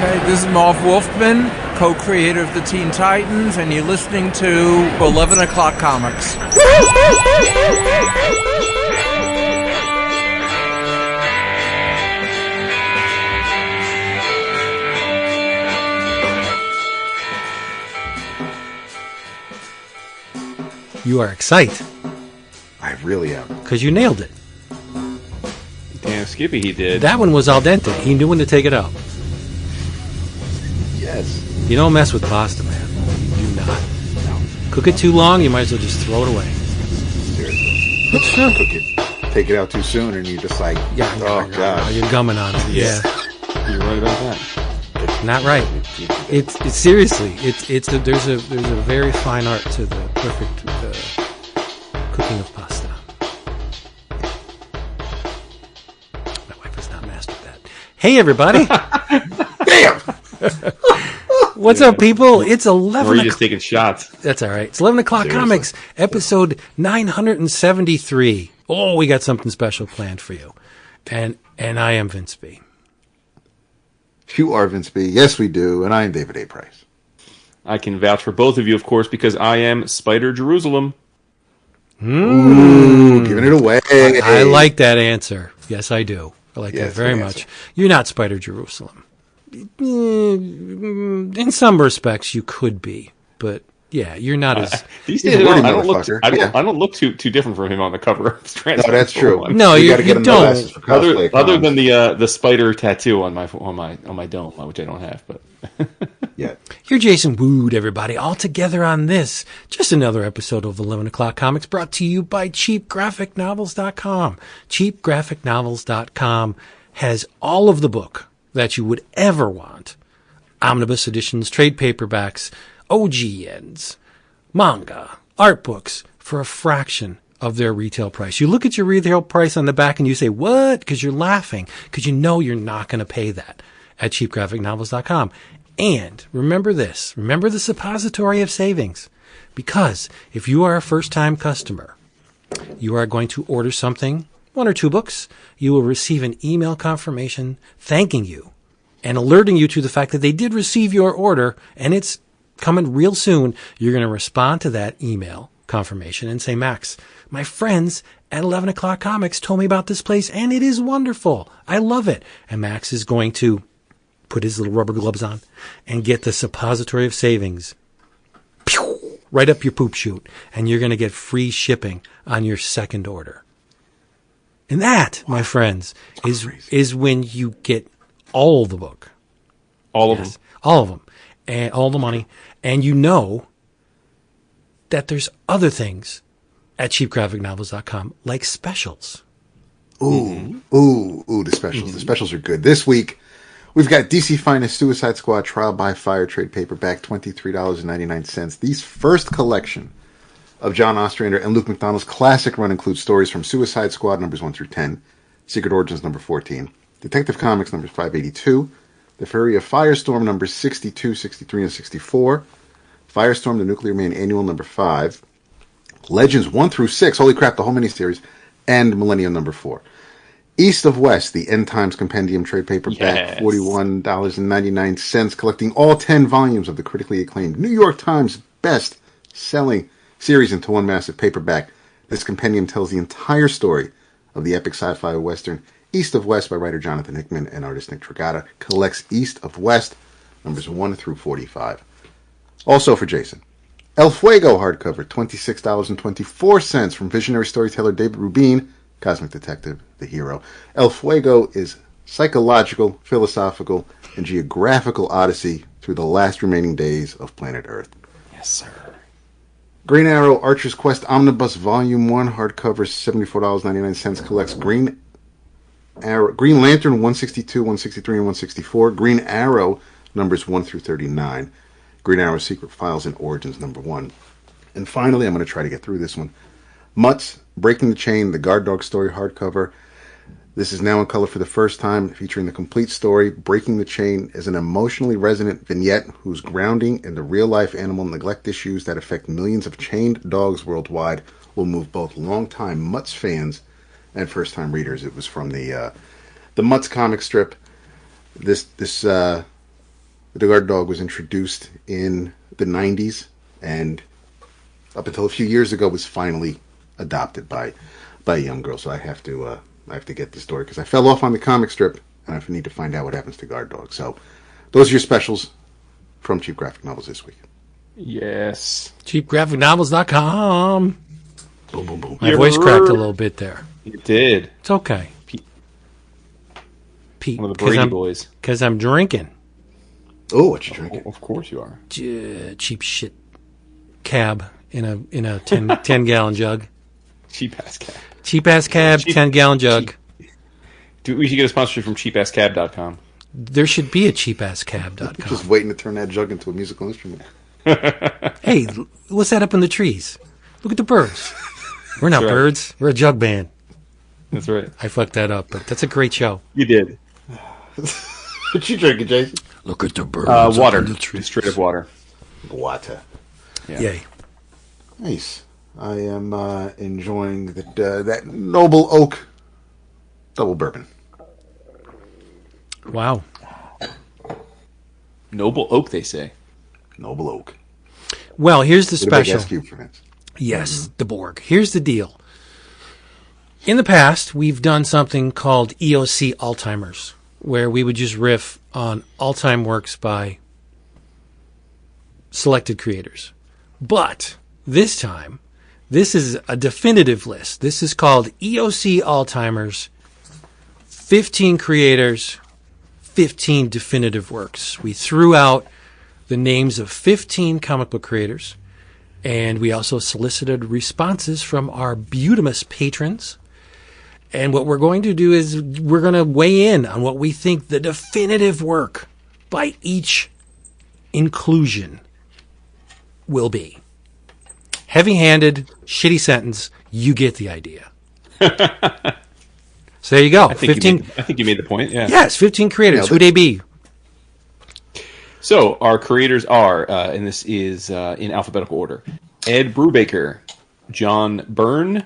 Hey, this is Marv Wolfman, co-creator of the Teen Titans, and you're listening to 11 O'Clock Comics. You are excited. I really am. Because you nailed it. Damn, Skippy, he did. That one was al dente. He knew when to take it out. Yes. You don't mess with pasta, man. You do not. No. Cook it too long, you might as well just throw it away. Seriously. It's true. Cook it. Take it out too soon, and you're just like, oh, God. You're gumming on it. Yeah. You're right about that. Not right. It's seriously. There's a very fine art to the perfect cooking of pasta. My wife has not mastered that. Hey, everybody! Damn! What's up, people? It's 11. Or you just taking shots. That's all right. It's 11 o'clock Seriously. comics, episode 973. Oh, we got something special planned for you, and I am Vince B. You are Vince B. Yes, we do. And I am David A. Price. I can vouch for both of you, of course, because I am Spider Jerusalem. Ooh, giving it away. I like that answer. Yes, I do. I like that Yes, very good much. answer. You're not Spider Jerusalem. In some respects, you could be, but yeah, you're not as. These He's days, a wordy I don't look. motherfucker. I don't look too different from him on the cover of No, that's true. No, We you gotta get him don't. glasses for cosplay Other cons. than the spider tattoo on my dome, which I don't have, but Yeah. You're Jason Wood, everybody, all together on this. Just another episode of 11 O'Clock Comics brought to you by CheapGraphicNovels.com. CheapGraphicNovels.com has all of the book that you would ever want. Omnibus editions, trade paperbacks, OGNs, manga, art books for a fraction of their retail price. You look at your retail price on the back and you say, what? Because you're laughing, because you know you're not going to pay that at CheapGraphicNovels.com. And remember this, remember the suppository of savings, because if you are a first-time customer, you are going to order something, one or two books, you will receive an email confirmation thanking you and alerting you to the fact that they did receive your order and it's coming real soon. You're going to respond to that email confirmation and say, Max, my friends at 11 O'Clock Comics told me about this place and it is wonderful. I love it. And Max is going to put his little rubber gloves on and get the suppository of savings right up your poop chute. And you're going to get free shipping on your second order. And that, my friends, is when you get all the book. all of them. All of them. And all the money. And you know that there's other things at cheapgraphicnovels.com, like specials. Ooh, the specials. The specials are good. This week, we've got DC Finest Suicide Squad Trial by Fire trade paperback, $23.99. These first collection of John Ostrander and Luke McDonald's classic run includes stories from Suicide Squad numbers 1 through 10, Secret Origins number 14, Detective Comics numbers 582, The Fury of Firestorm numbers 62, 63, and 64, Firestorm the Nuclear Man Annual number 5, Legends 1 through 6, holy crap, the whole miniseries, and Millennium number 4. East of West, the End Times Compendium trade paperback, Yes. $41.99, collecting all 10 volumes of the critically acclaimed New York Times best-selling series into one massive paperback. This compendium tells the entire story of the epic sci-fi western East of West by writer Jonathan Hickman and artist Nick Trigata. Collects East of West, numbers 1 through 45. Also for Jason, El Fuego hardcover, $26.24 from visionary storyteller David Rubin, Cosmic Detective, the hero. El Fuego is psychological, philosophical, and geographical odyssey through the last remaining days of planet Earth. Yes, sir. Green Arrow Archer's Quest Omnibus Volume 1 hardcover, $74.99, collects Green Lantern 162, 163, and 164. Green Arrow numbers 1 through 39. Green Arrow Secret Files and Origins number 1. And finally, I'm going to try to get through this one. Mutts, Breaking the Chain, the Guard Dog story hardcover. This is now in color for the first time, featuring the complete story. Breaking the Chain is an emotionally resonant vignette whose grounding in the real-life animal neglect issues that affect millions of chained dogs worldwide will move both longtime Mutts fans and first-time readers. It was from the Mutts comic strip. This The guard dog was introduced in the 90s, and up until a few years ago was finally adopted by a young girl. So I have to get the story because I fell off on the comic strip, and I need to find out what happens to guard dogs. So those are your specials from Cheap Graphic Novels this week. Yes. CheapGraphicNovels.com. Boom, boom, boom. My voice cracked a little bit there. You did. It's okay. Pete, One of the Brady boys. Because I'm drinking. Oh, what you drinking? Of course you are. Cheap shit cab in a 10 gallon jug. Cheap ass cab. Cheap ass cab, 10 gallon jug. We should get a sponsorship from cheapasscab.com. There should be a cheapasscab.com. Just waiting to turn that jug into a musical instrument. Hey, what's that up in the trees? Look at the birds. We're not birds. We're a jug band. That's right. I fucked that up, but that's a great show. You did. What you drinking, Jason? Look at the birds. Water. Just straight up water. Water. Yeah. Yay. Nice. I am enjoying that Noble Oak double bourbon. Wow. Noble oak, they say. Noble Oak. Well, here's the With a big special. S cube for Vince. Yes, the Borg. Here's the deal. In the past, we've done something called EOC Alzheimer's, where we would just riff on all-time works by selected creators. But this time, this is a definitive list. This is called EOC Alzheimer's, 15 creators, 15 definitive works. We threw out the names of 15 comic book creators, and we also solicited responses from our beautimous patrons. And what we're going to do is we're going to weigh in on what we think the definitive work by each inclusion will be. Heavy-handed, shitty sentence. You get the idea. So there you go. I think you made the point, yeah. Yes, 15 creators. Who'd they be? So our creators are, and this is in alphabetical order, Ed Brubaker, John Byrne,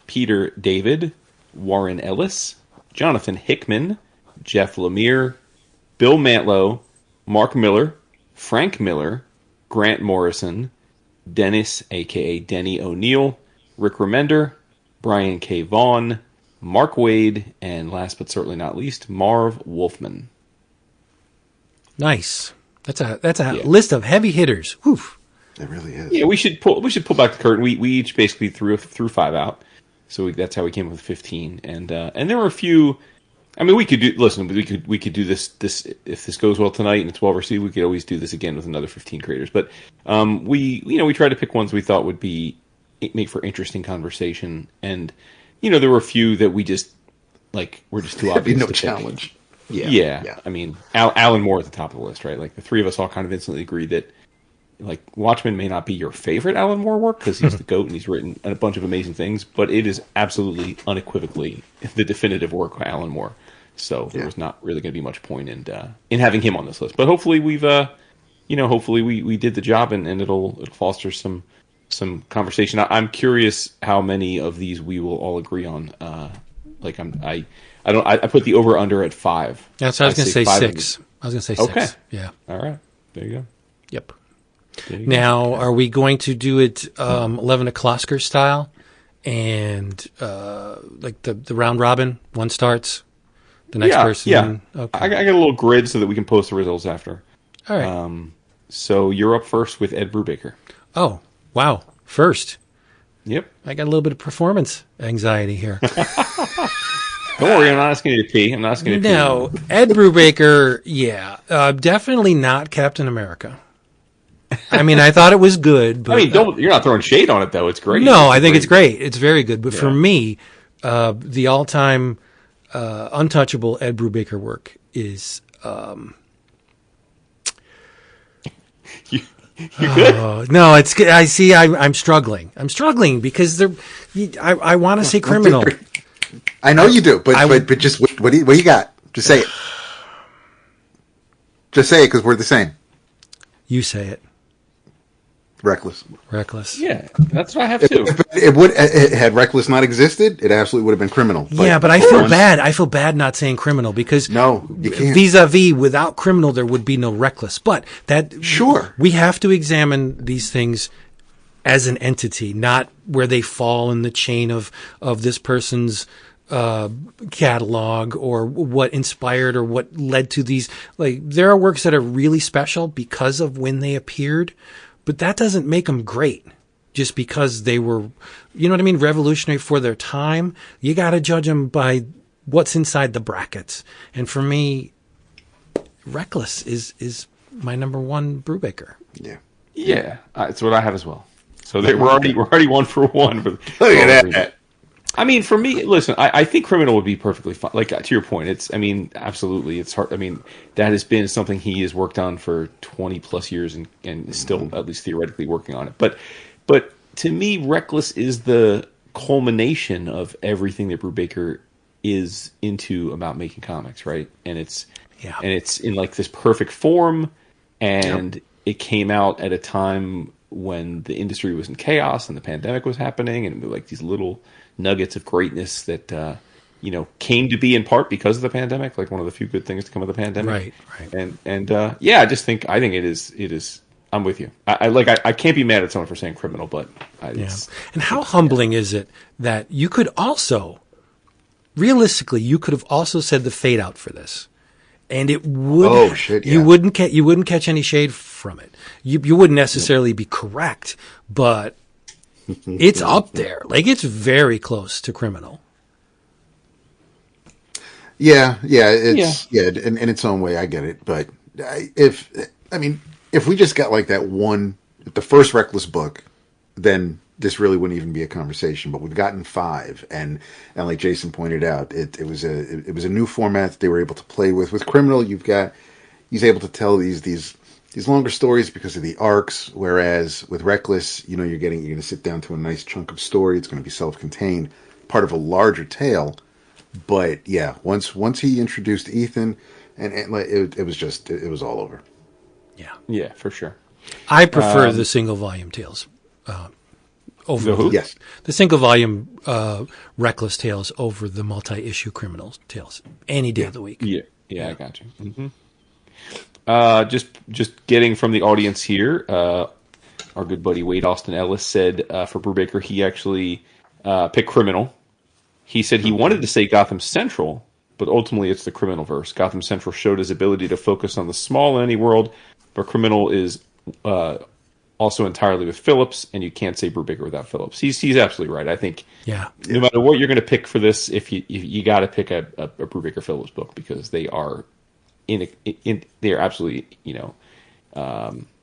Peter David, Warren Ellis, Jonathan Hickman, Jeff Lemire, Bill Mantlo, Mark Millar, Frank Millar, Grant Morrison, Dennis, a.k.a. Denny O'Neill, Rick Remender, Brian K. Vaughan, Mark Waid, and last but certainly not least, Marv Wolfman. Nice. That's a list of heavy hitters. Oof. It really is. Yeah, we should pull back the curtain. We each basically threw 5 out, so that's how we came up with 15. And there were a few. I mean, we could do this if this goes well tonight and it's well received. We could always do this again with another 15 creators. But we tried to pick ones we thought would make for interesting conversation. And there were a few that we just were just too obvious. No to challenge. Pick. Yeah. I mean, Alan Moore at the top of the list, right? Like the three of us all kind of instantly agreed that Watchmen may not be your favorite Alan Moore work because he's the GOAT and he's written a bunch of amazing things, but it is absolutely unequivocally the definitive work by Alan Moore. So there was not really going to be much point in having him on this list. But hopefully we did the job and it'll foster some conversation. I'm curious how many of these we will all agree on. I put the over under at 5. That's what I was going to say 6. I was going to say 6. Okay. Yeah. All right. There you go. Yep. Now, are we going to do it 11 o'clocker style and the round robin? One starts, the next person. Yeah. Okay. I got a little grid so that we can post the results after. All right. So you're up first with Ed Brubaker. Oh, wow. First. Yep. I got a little bit of performance anxiety here. Don't worry, I'm not asking you to pee. I'm not asking you to pee. No, Ed Brubaker, definitely not Captain America. I mean, I thought it was good, but you're not throwing shade on it though. It's great. No, I think it's great. It's very good. But for me, the all-time untouchable Ed Brubaker work is. You good? No, it's. I see. I'm struggling. I'm struggling because I want to say criminal. I know you do, but just what do you got? Just say it. Just say it because we're the same. You say it. Reckless. Reckless. Yeah, that's what I have too. Had Reckless not existed, it absolutely would have been Criminal. But I feel bad. I feel bad not saying Criminal because no, you can't. Vis-a-vis, without Criminal, there would be no Reckless. But sure, we have to examine these things as an entity, not where they fall in the chain of this person's catalog or what inspired or what led to these. Like, there are works that are really special because of when they appeared, but that doesn't make them great just because they were, you know what I mean, revolutionary for their time. You got to judge them by what's inside the brackets. And for me, Reckless is my number one Brubaker. Yeah, that's what I have as well. So we're already 1-for-1. Look at that. I mean, for me, listen, I think Criminal would be perfectly fine. Like, to your point, absolutely, it's hard. I mean, that has been something he has worked on for 20 plus years and is still, at least theoretically, working on it. But to me, Reckless is the culmination of everything that Brubaker is into about making comics, right? And it's in like this perfect form, and it came out at a time when the industry was in chaos and the pandemic was happening, and like these little nuggets of greatness that came to be in part because of the pandemic, like one of the few good things to come of the pandemic. Right. And I think it is. I'm with you. I can't be mad at someone for saying Criminal, but and how humbling is it that you could also, realistically, you could have also said the fade out for this, and it would. You wouldn't catch any shade from it. You wouldn't necessarily be correct, but it's up there. Like, it's very close to Criminal. Yeah, in its own way, I get it. But if we just got like that one, the first Reckless book, then this really wouldn't even be a conversation. But we've gotten 5, and like Jason pointed out, it was a new format that they were able to play with. With Criminal, he's able to tell these longer stories because of the arcs, whereas with Reckless, you're going to sit down to a nice chunk of story. It's going to be self-contained, part of a larger tale. But yeah, once he introduced Ethan, and it was all over. Yeah, for sure. I prefer the single volume tales over the single volume Reckless tales over the multi-issue Criminal tales any day of the week. Yeah, I got you. Mm-hmm. Just getting from the audience here, our good buddy Waid Austin Ellis said for Brubaker he actually picked Criminal. He said he wanted to say Gotham Central, but ultimately it's the Criminal verse. Gotham Central showed his ability to focus on the small in any world, but Criminal is also entirely with Phillips, and you can't say Brubaker without Phillips. He's absolutely right. I think no matter what you're going to pick for this, if you got to pick a Brubaker Phillips book because they are they are absolutely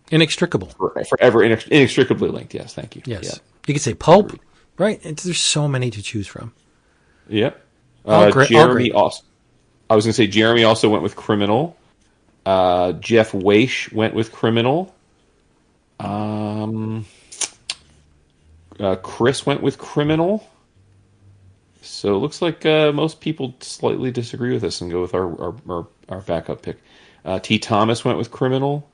inextricable, forever inextricably linked. Yes, thank you. Yes, you could say pulp, right? There's so many to choose from. Yep. Jeremy also. I was going to say Jeremy also went with Criminal. Jeff Weish went with Criminal. Chris went with Criminal. So it looks like most people slightly disagree with us and go with our backup pick. T. Thomas went with Criminal.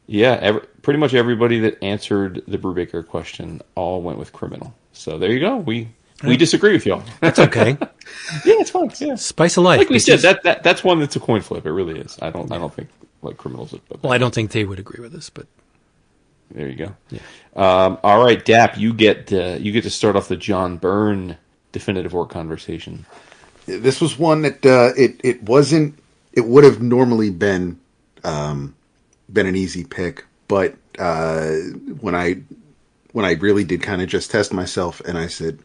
Yeah, pretty much everybody that answered the Brubaker question all went with Criminal. So there you go. We disagree with y'all. That's okay. Yeah, it's fine. Yeah. Spice of life. Like we said, that's one that's a coin flip. It really is. I don't think like Criminals. Well, I don't think they would agree with us, but there you go. Yeah. All right, Dap, you get to start off the John Byrne definitive work conversation. This was one that it wasn't. It would have normally been an easy pick, but when I really did kind of just test myself, and I said,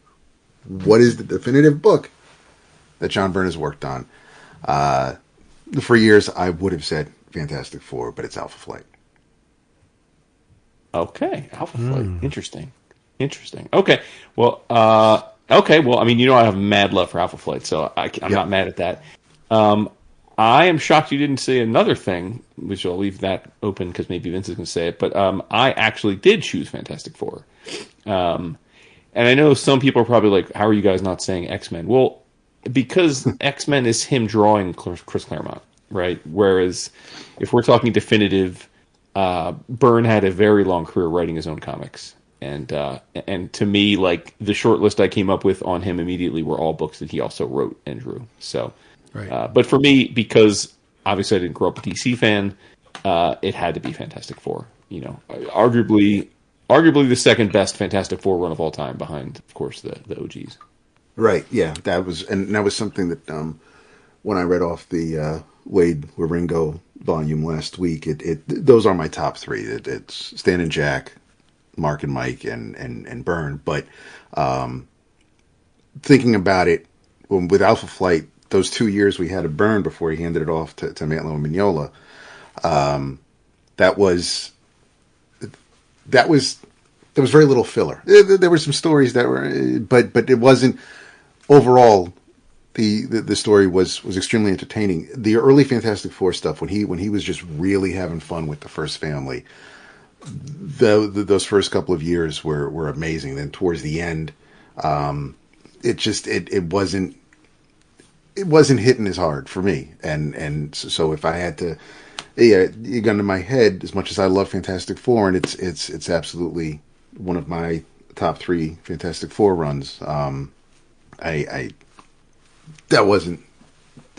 "What is the definitive book that John Byrne has worked on?" For years, I would have said Fantastic Four, but it's Alpha Flight. Okay, Alpha Flight. Interesting. Okay, well, I mean, I have mad love for Alpha Flight, so I'm not mad at that. I am shocked you didn't say another thing, which I'll leave that open because maybe Vince is going to say it. But I actually did choose Fantastic Four, and I know some people are probably like, "How are you guys not saying X-Men?" Well, because X-Men is him drawing Chris Claremont, right? Whereas if we're talking definitive, Byrne had a very long career writing his own comics. And to me, like, the short list I came up with on him immediately were all books that he also wrote and drew. So, Right. but for me, because obviously I didn't grow up a DC fan, it had to be Fantastic Four. You know, arguably the second best Fantastic Four run of all time, behind, of course, the OGs. Right. Yeah. That was something that when I read off the Waid Wieringo volume last week, those are my top three. It's Stan and Jack, Mark and Mike, and Byrne. But thinking about it, with Alpha Flight, those 2 years we had of Byrne before he handed it off to Mantlo and Mignola, there was very little filler. There were some stories that were, but it wasn't overall. The story was extremely entertaining. The early Fantastic Four stuff, when he was just really having fun with the first family, those first couple of years were amazing. Then towards the end, it wasn't hitting as hard for me. And so if I had to, you gun to my head, as much as I love Fantastic Four, and it's absolutely one of my top three Fantastic Four runs.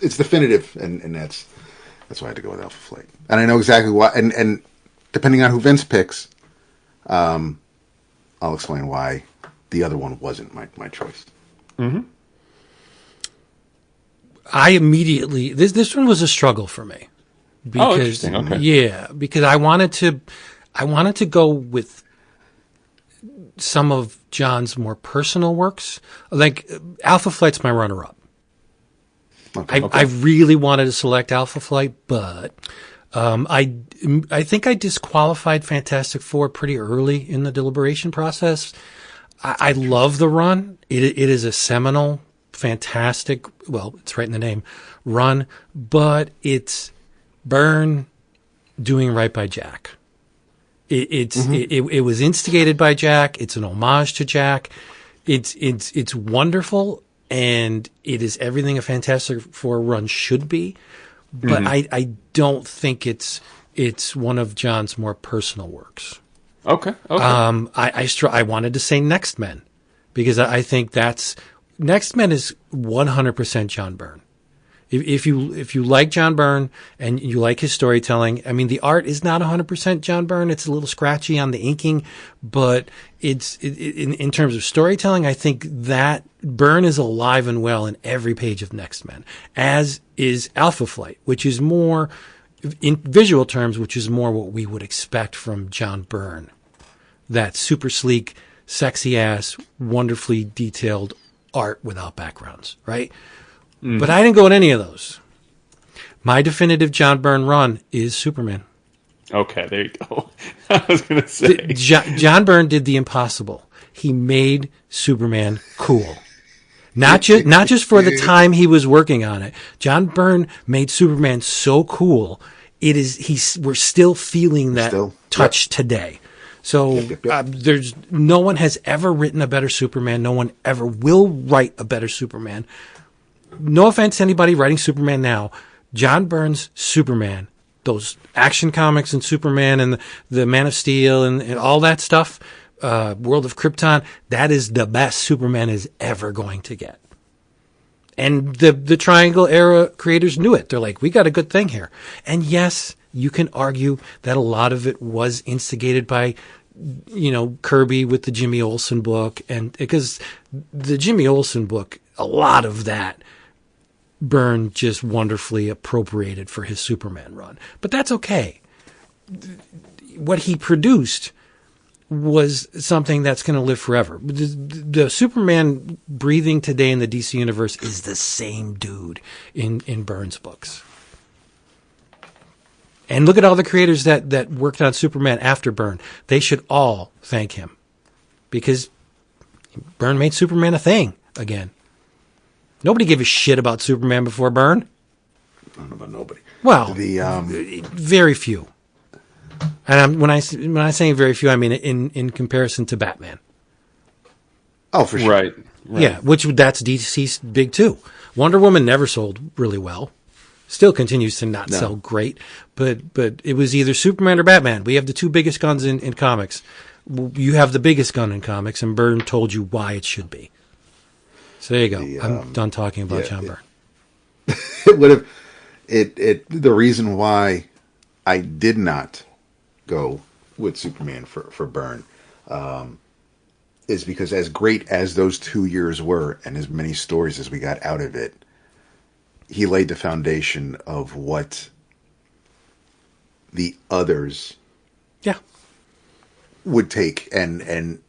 It's definitive, and that's why I had to go with Alpha Flight. And I know exactly why, and depending on who Vince picks, I'll explain why the other one wasn't my choice. Mm-hmm. I immediately, this one was a struggle for me. Because, interesting. Okay. Yeah, because I wanted to go with some of John's more personal works. Like, Alpha Flight's my runner-up. Okay. I really wanted to select Alpha Flight, but I think I disqualified Fantastic Four pretty early in the deliberation process. I love the run. It is a seminal, fantastic, well, it's right in the name, run, but it's Byrne doing right by Jack. It was instigated by Jack. It's an homage to Jack. It's wonderful, and it is everything a Fantastic Four run should be. But I don't think it's one of John's more personal works. Okay. I wanted to say Next Men, because I think Next Men is 100% John Byrne. If you like John Byrne and you like his storytelling, I mean, the art is not 100% John Byrne. It's a little scratchy on the inking, but in terms of storytelling, I think that Byrne is alive and well in every page of Next Men, as is Alpha Flight, which is more, in visual terms, which is more what we would expect from John Byrne. That super sleek, sexy ass, wonderfully detailed art without backgrounds, right? But I didn't go with any of those. My definitive John Byrne run is Superman. Okay, there you go. I was going to say. John Byrne did the impossible. He made Superman cool. Not just for the time he was working on it. John Byrne made Superman so cool. We're still feeling that touch today. So there's no one has ever written a better Superman. No one ever will write a better Superman. No offense to anybody writing Superman now. John Byrne's Superman, those Action Comics and Superman and the Man of Steel and all that stuff, World of Krypton, that is the best Superman is ever going to get. And the Triangle era creators knew it. They're like, we got a good thing here. And yes, you can argue that a lot of it was instigated by, Kirby with the Jimmy Olsen book. And because the Jimmy Olsen book, a lot of that Byrne just wonderfully appropriated for his Superman run. But that's okay. What he produced was something that's going to live forever. The Superman breathing today in the DC universe is the same dude in Byrne's books. And look at all the creators that worked on Superman after Byrne. They should all thank him, because Byrne made Superman a thing again. Nobody gave a shit about Superman before Byrne. I don't know about nobody. Well, very few. And when I'm saying very few, I mean in comparison to Batman. Oh, for sure. Right. Yeah, that's DC's big too. Wonder Woman never sold really well. Still continues to not sell great, but it was either Superman or Batman. We have the two biggest guns in comics. You have the biggest gun in comics, and Byrne told you why it should be. So there you go. I'm done talking about John Byrne. It would have the reason why I did not go with Superman for Byrne is because as great as those 2 years were and as many stories as we got out of it, he laid the foundation of what the others would take. And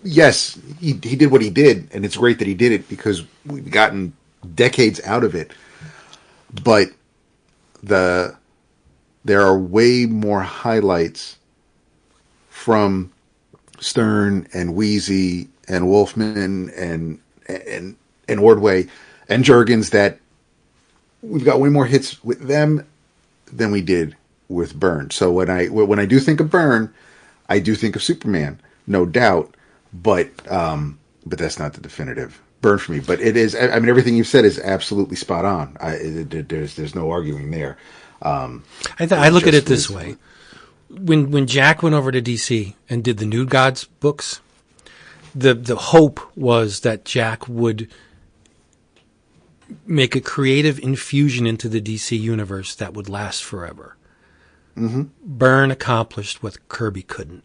yes, he did what he did, and it's great that he did it because we've gotten decades out of it. But there are way more highlights from Stern and Wheezy and Wolfman and Ordway and Jurgens that we've got way more hits with them than we did with Byrne. So when I do think of Byrne, I do think of Superman, no doubt. But that's not the definitive Byrne for me. But it is. I mean, everything you've said is absolutely spot on. There's no arguing there. I look at it this way: when Jack went over to DC and did the New Gods books, the hope was that Jack would make a creative infusion into the DC universe that would last forever. Mm-hmm. Byrne accomplished what Kirby couldn't.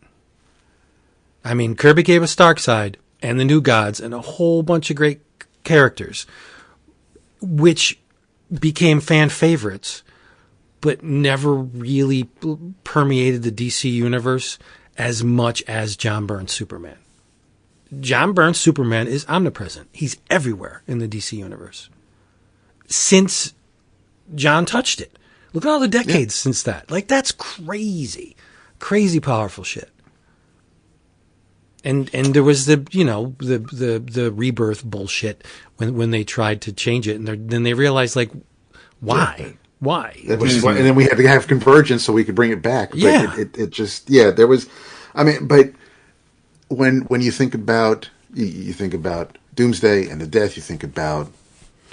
I mean, Kirby gave us Darkseid and the New Gods and a whole bunch of great characters, which became fan favorites, but never really permeated the DC universe as much as John Byrne's Superman. John Byrne's Superman is omnipresent. He's everywhere in the DC universe. Since John touched it. Look at all the decades since that. Like, that's crazy. Crazy powerful shit. And there was the rebirth bullshit when they tried to change it, and then they realized, like, why? Why? And then we had to have convergence so we could bring it back. But it just there was. I mean, but when you think about you think about Doomsday and the death, you think about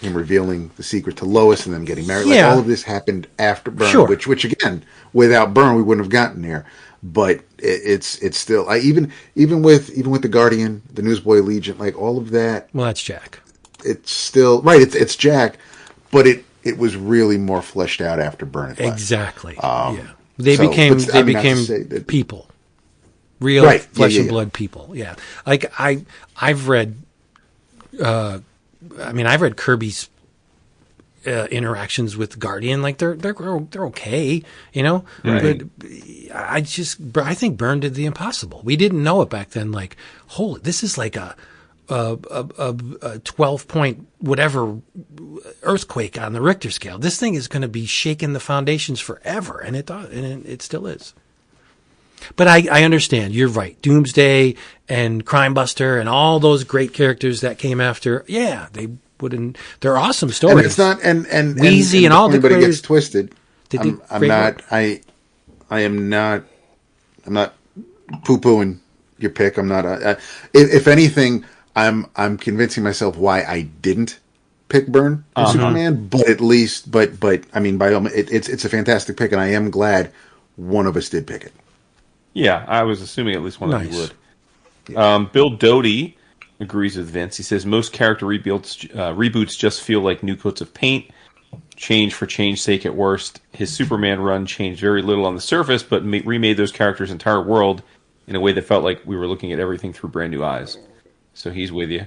him revealing the secret to Lois and them getting married. Like, all of this happened after Byrne, which again, without Byrne, we wouldn't have gotten there. But it's still even with the Guardian, the Newsboy Legion, like all of that. Well, that's Jack. It's still right. It's Jack, but it was really more fleshed out after Byrne had left. Exactly. They became people, real flesh and blood people. Yeah, like I've read. I've read Kirby's interactions with Guardian. Like they're okay, you know. Right. But I think Byrne did the impossible. We didn't know it back then. Like, holy, this is like a 12-point whatever earthquake on the Richter scale. This thing is going to be shaking the foundations forever, and it does, and it still is. But I understand. You're right. Doomsday and Crime Buster and all those great characters that came after. Yeah, they wouldn't. They're awesome stories. And it's not and Wheezy and all the everybody creators gets twisted. I'm not poo-pooing your pick. I'm not. If anything, I'm convincing myself why I didn't pick Byrne for Superman. But at least, but I mean, by all means, it's a fantastic pick, and I am glad one of us did pick it. Yeah, I was assuming at least one of you would. Bill Doty agrees with Vince. He says most character reboots just feel like new coats of paint, change for change's sake at worst. His Superman run changed very little on the surface, but remade those characters' entire world in a way that felt like we were looking at everything through brand new eyes. So he's with you.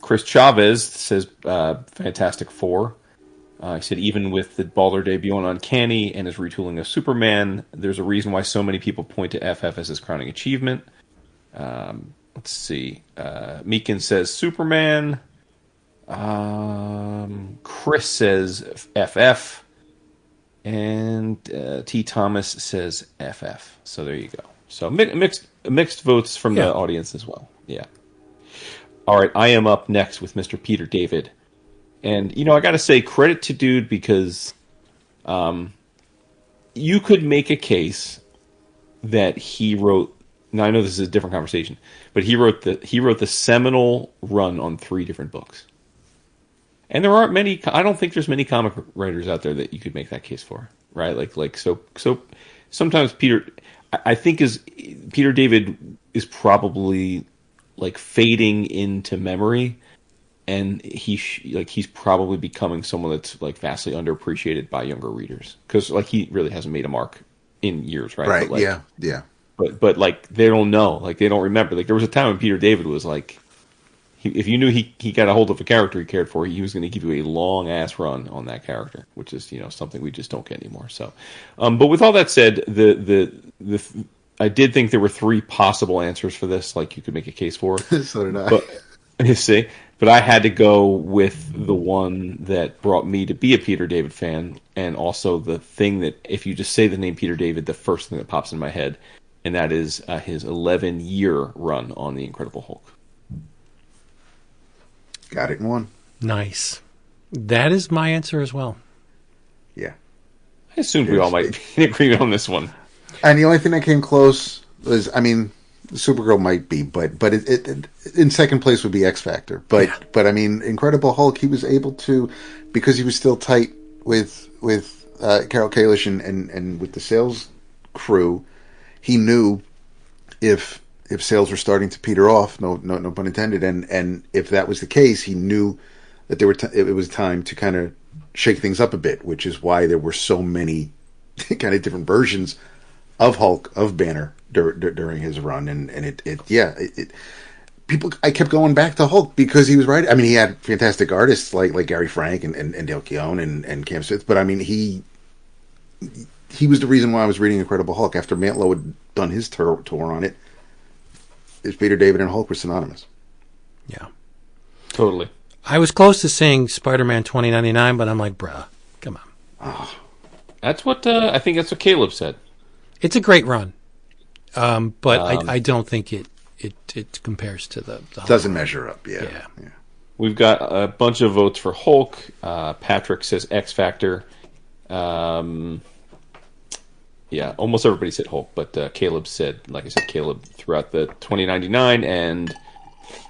Chris Chavez says Fantastic Four. He said, even with the Balder debut on Uncanny and his retooling of Superman, there's a reason why so many people point to FF as his crowning achievement. Let's see. Meekin says Superman. Chris says FF. And T. Thomas says FF. So there you go. So mixed votes from the audience as well. Yeah. All right, I am up next with Mr. Peter David. And, I got to say, credit to dude, because you could make a case that he wrote. Now, I know this is a different conversation, but he wrote the seminal run on 3 different books. And there aren't many. I don't think there's many comic writers out there that you could make that case for, right? So. Sometimes I think Peter David is probably like fading into memory, and he's probably becoming someone that's like vastly underappreciated by younger readers because like he really hasn't made a mark in years, right? Right. But, like, yeah. But like they don't know, like they don't remember. Like there was a time when Peter David was like, if you knew he got a hold of a character he cared for, he was going to give you a long ass run on that character, which is something we just don't get anymore. So, but with all that said, I did think there were 3 possible answers for this. Like you could make a case for. So did I. But you see, but I had to go with the one that brought me to be a Peter David fan, and also the thing that if you just say the name Peter David, the first thing that pops in my head, and that is his 11-year run on the Incredible Hulk. Got it in one. Nice. That is my answer as well. Yeah. I assumed we all might be in agreement on this one. And the only thing that came close was, Supergirl might be, but it in second place would be X Factor. But Incredible Hulk, he was able to, because he was still tight with Carol Kalish and with the sales crew, he knew if sales were starting to peter off, no pun intended, and if that was the case, he knew that it was time to kind of shake things up a bit, which is why there were so many kind of different versions of Hulk, of Banner during his run, and people, I kept going back to Hulk because he was right. He had fantastic artists like Gary Frank and Dale Keown and Cam Smith, but he was the reason why I was reading Incredible Hulk after Mantlo had done his tour on it. Peter David and Hulk were synonymous. Yeah. Totally. I was close to saying Spider-Man 2099, but I'm like, bruh, come on. Oh. That's what I think that's what Caleb said. It's a great run, but I don't think it compares to the doesn't measure up. Yeah. We've got a bunch of votes for Hulk. Patrick says X Factor. Yeah, almost everybody said Hulk, but Caleb said, like I said, Caleb throughout the 2099, and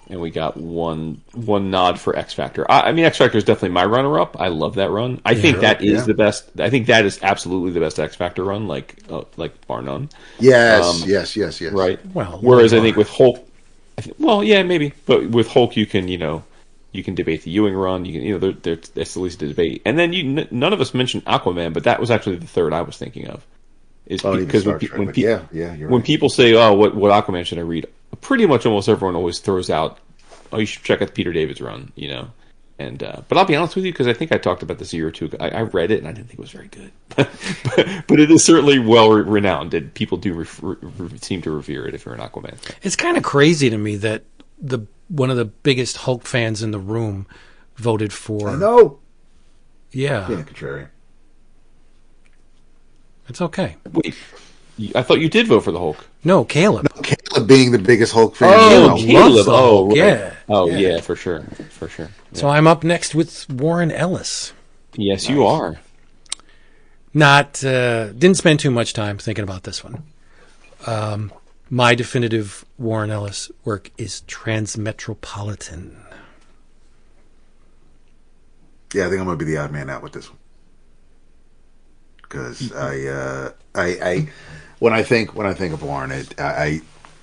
we got one nod for X Factor. X Factor is definitely my runner-up. I love that run. I think that is the best. I think that is absolutely the best X Factor run, like bar none. Yes. Right. Well, whereas I think with Hulk, maybe, but with Hulk you can debate the Ewing run. You can that's at least a debate. And then none of us mentioned Aquaman, but that was actually the third I was thinking of. Is because when people say, "Oh, what Aquaman should I read?" Pretty much almost everyone always throws out, "Oh, you should check out the Peter David's run," And but I'll be honest with you, because I think I talked about this a year or two ago. I read it and I didn't think it was very good, but it is certainly well renowned, and people do seem to revere it if you're an Aquaman fan. It's kind of crazy to me that one of the biggest Hulk fans in the room voted for. I know. Yeah, being a contrarian. It's okay. Wait, I thought you did vote for the Hulk. No, Caleb. No, Caleb being the biggest Hulk fan. Caleb. Oh, right. yeah. Oh, yeah, for sure. Yeah. So I'm up next with Warren Ellis. Yes, nice. You are. Didn't spend too much time thinking about this one. My definitive Warren Ellis work is Transmetropolitan. Yeah, I think I'm going to be the odd man out with this one. Because I when I think of Warren,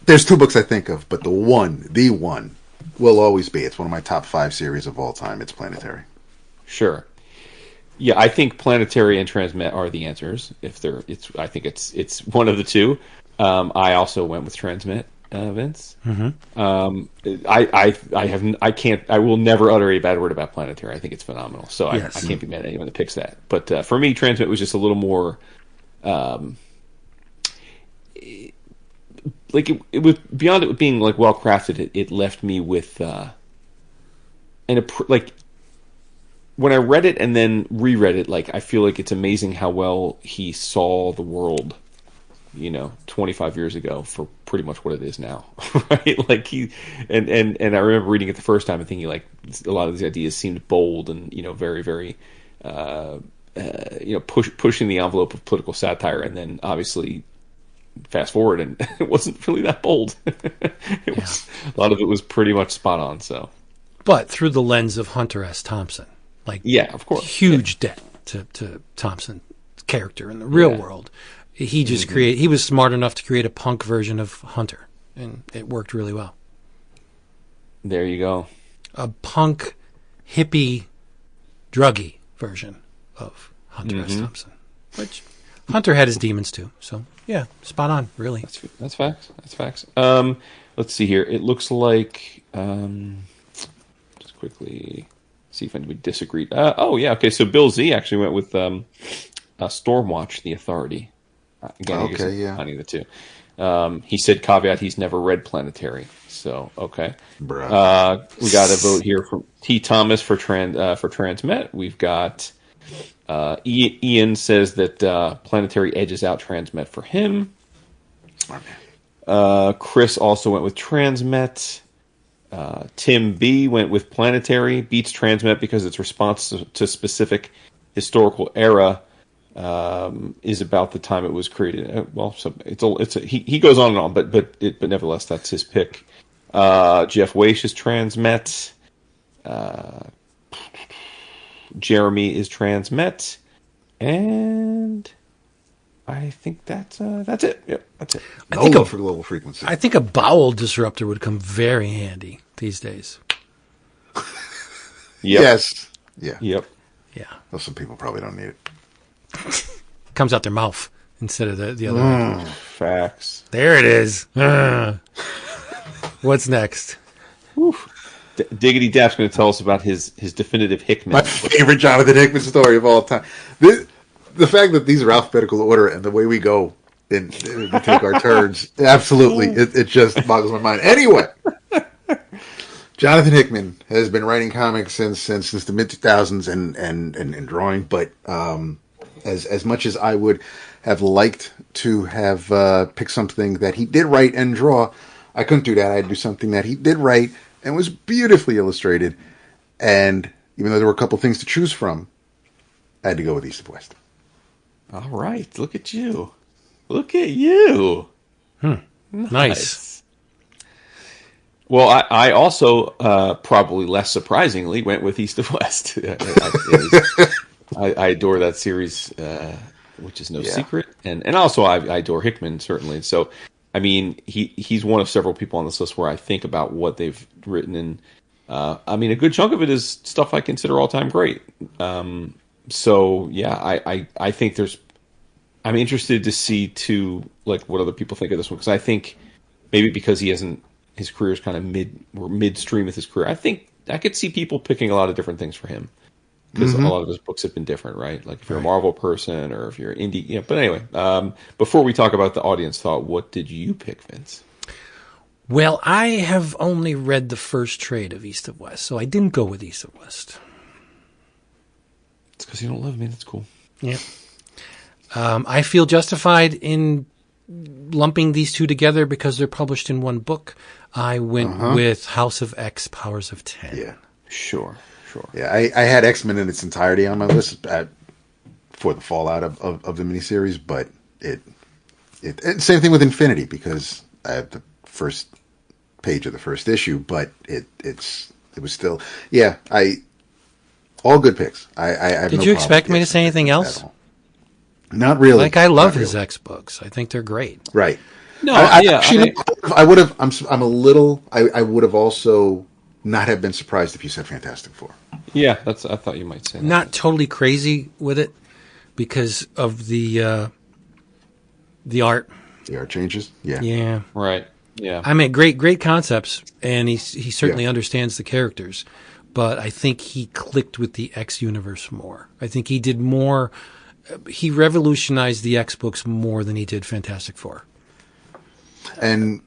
there's 2 books I think of, but the one will always be. It's one of my top 5 series of all time. It's Planetary. Sure. Yeah, I think Planetary and Transmet are the answers. I think it's one of the 2. I also went with Transmet, Vince. Mm-hmm. I will never utter a bad word about Planetary. I think it's phenomenal. So yes. I can't be mad at anyone that picks that. But for me, Transmet was just a little more, it was beyond it being like well crafted. It left me with, when I read it and then reread it, I feel like it's amazing how well he saw the world, 25 years ago for pretty much what it is now, right? And I remember reading it the first time and thinking a lot of these ideas seemed bold and, very, very, pushing the envelope of political satire. And then obviously fast forward and it wasn't really that bold. A lot of it was pretty much spot on. So, but through the lens of Hunter S. Thompson. Like, Yeah, of course. huge debt to Thompson's character in the real world. He just he was smart enough to create a punk version of Hunter, and it worked really well. There you go. A punk, hippie, druggy version of Hunter S. Thompson, which Hunter had his demons too. So yeah, spot on, really. That's facts. That's facts. Let's see here. It looks like just quickly see if we disagreed. Okay. So Bill Z actually went with Stormwatch: The Authority. Again, I guess combining the two. He said caveat: he's never read Planetary. So okay. We got a vote here from T. Thomas for Transmet. We've got Ian says that Planetary edges out Transmet for him. Chris also went with Transmet. Tim B went with Planetary. Beats Transmet because its response to specific historical era is about the time it was created. He goes on and on, but nevertheless, that's his pick. Jeff Weish is Transmet. Jeremy is Transmet, and I think that's it. Yep, that's it. I think for global frequency. I think a bowel disruptor would come very handy these days. Yep. Yes. Yeah. Yep. Yeah. Well, some people probably don't need it. Comes out their mouth instead of the other end. Facts. There it is. What's next? Diggity Dapp's going to tell us about his definitive Hickman. My favorite Jonathan Hickman story of all time. The fact that these are alphabetical order and the way we go and we take our turns, absolutely, it just boggles my mind. Anyway, Jonathan Hickman has been writing comics since the mid 2000s and drawing, but as much as I would have liked to have picked something that he did write and draw, I couldn't do that. I had to do something that he did write and was beautifully illustrated. And even though there were a couple things to choose from, I had to go with East of West. All right. Look at you. Look at you. Nice. Well, I also, probably less surprisingly, went with East of West. I adore that series, which is no secret. And also I adore Hickman, certainly. So, I mean, he's one of several people on this list where I think about what they've written, and I mean, a good chunk of it is stuff I consider all-time great. So yeah, I think I'm interested to see too, like, what other people think of this one, because I think maybe because his career's kind of midstream with his career, I think I could see people picking a lot of different things for him. Because a lot of his books have been different, right? Like if you're a Marvel person or if you're indie. But anyway, before we talk about the audience thought, what did you pick, Vince? Well, I have only read the first trade of East of West, so I didn't go with East of West. It's because you don't love me. That's cool. Yeah. I feel justified in lumping these two together because they're published in one book. I went with House of X, Powers of 10. Yeah. Sure. Yeah, I had X-Men in its entirety on my list for the fallout of the miniseries, but it same thing with Infinity, because I have the first page of the first issue, but it was still all good picks. I have Did no you problem expect with me the to say anything else? Not really. Like, I love Not his really. X books. I think they're great. Right. No, I would have. I'm a little. I would have also not have been surprised if you said Fantastic Four. Yeah, I thought you might say that. Not totally crazy with it because of the art. The art changes. Yeah. Yeah. Right. Yeah. I mean, great concepts, and he certainly understands the characters, but I think he clicked with the X universe more. I think he did more. He revolutionized the X books more than he did Fantastic Four. And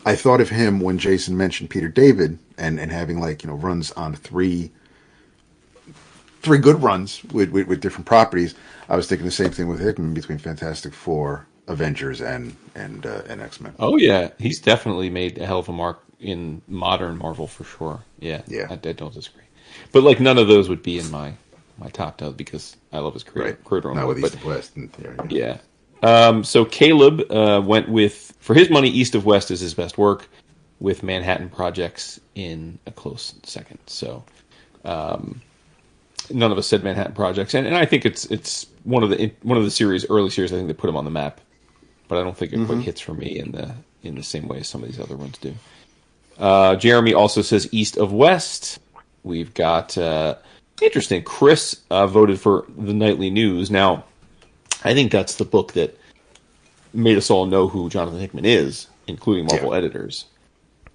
I thought of him when Jason mentioned Peter David and having runs on three good runs with different properties. I was thinking the same thing with Hickman between Fantastic Four, Avengers, and X-Men. Oh yeah, he's definitely made a hell of a mark in modern Marvel for sure. Yeah. I don't disagree. But like none of those would be in my top 10 because I love his career. Not with East of West. Yeah. So Caleb went with, for his money, East of West is his best work, with Manhattan Projects in a close second. So None of us said Manhattan Projects, and I think it's one of the series, early series. I think they put him on the map, but I don't think it quite hits for me in the same way as some of these other ones do. Jeremy also says East of West. We've got interesting. Chris voted for the Nightly News. Now, I think that's the book that made us all know who Jonathan Hickman is, including Marvel editors.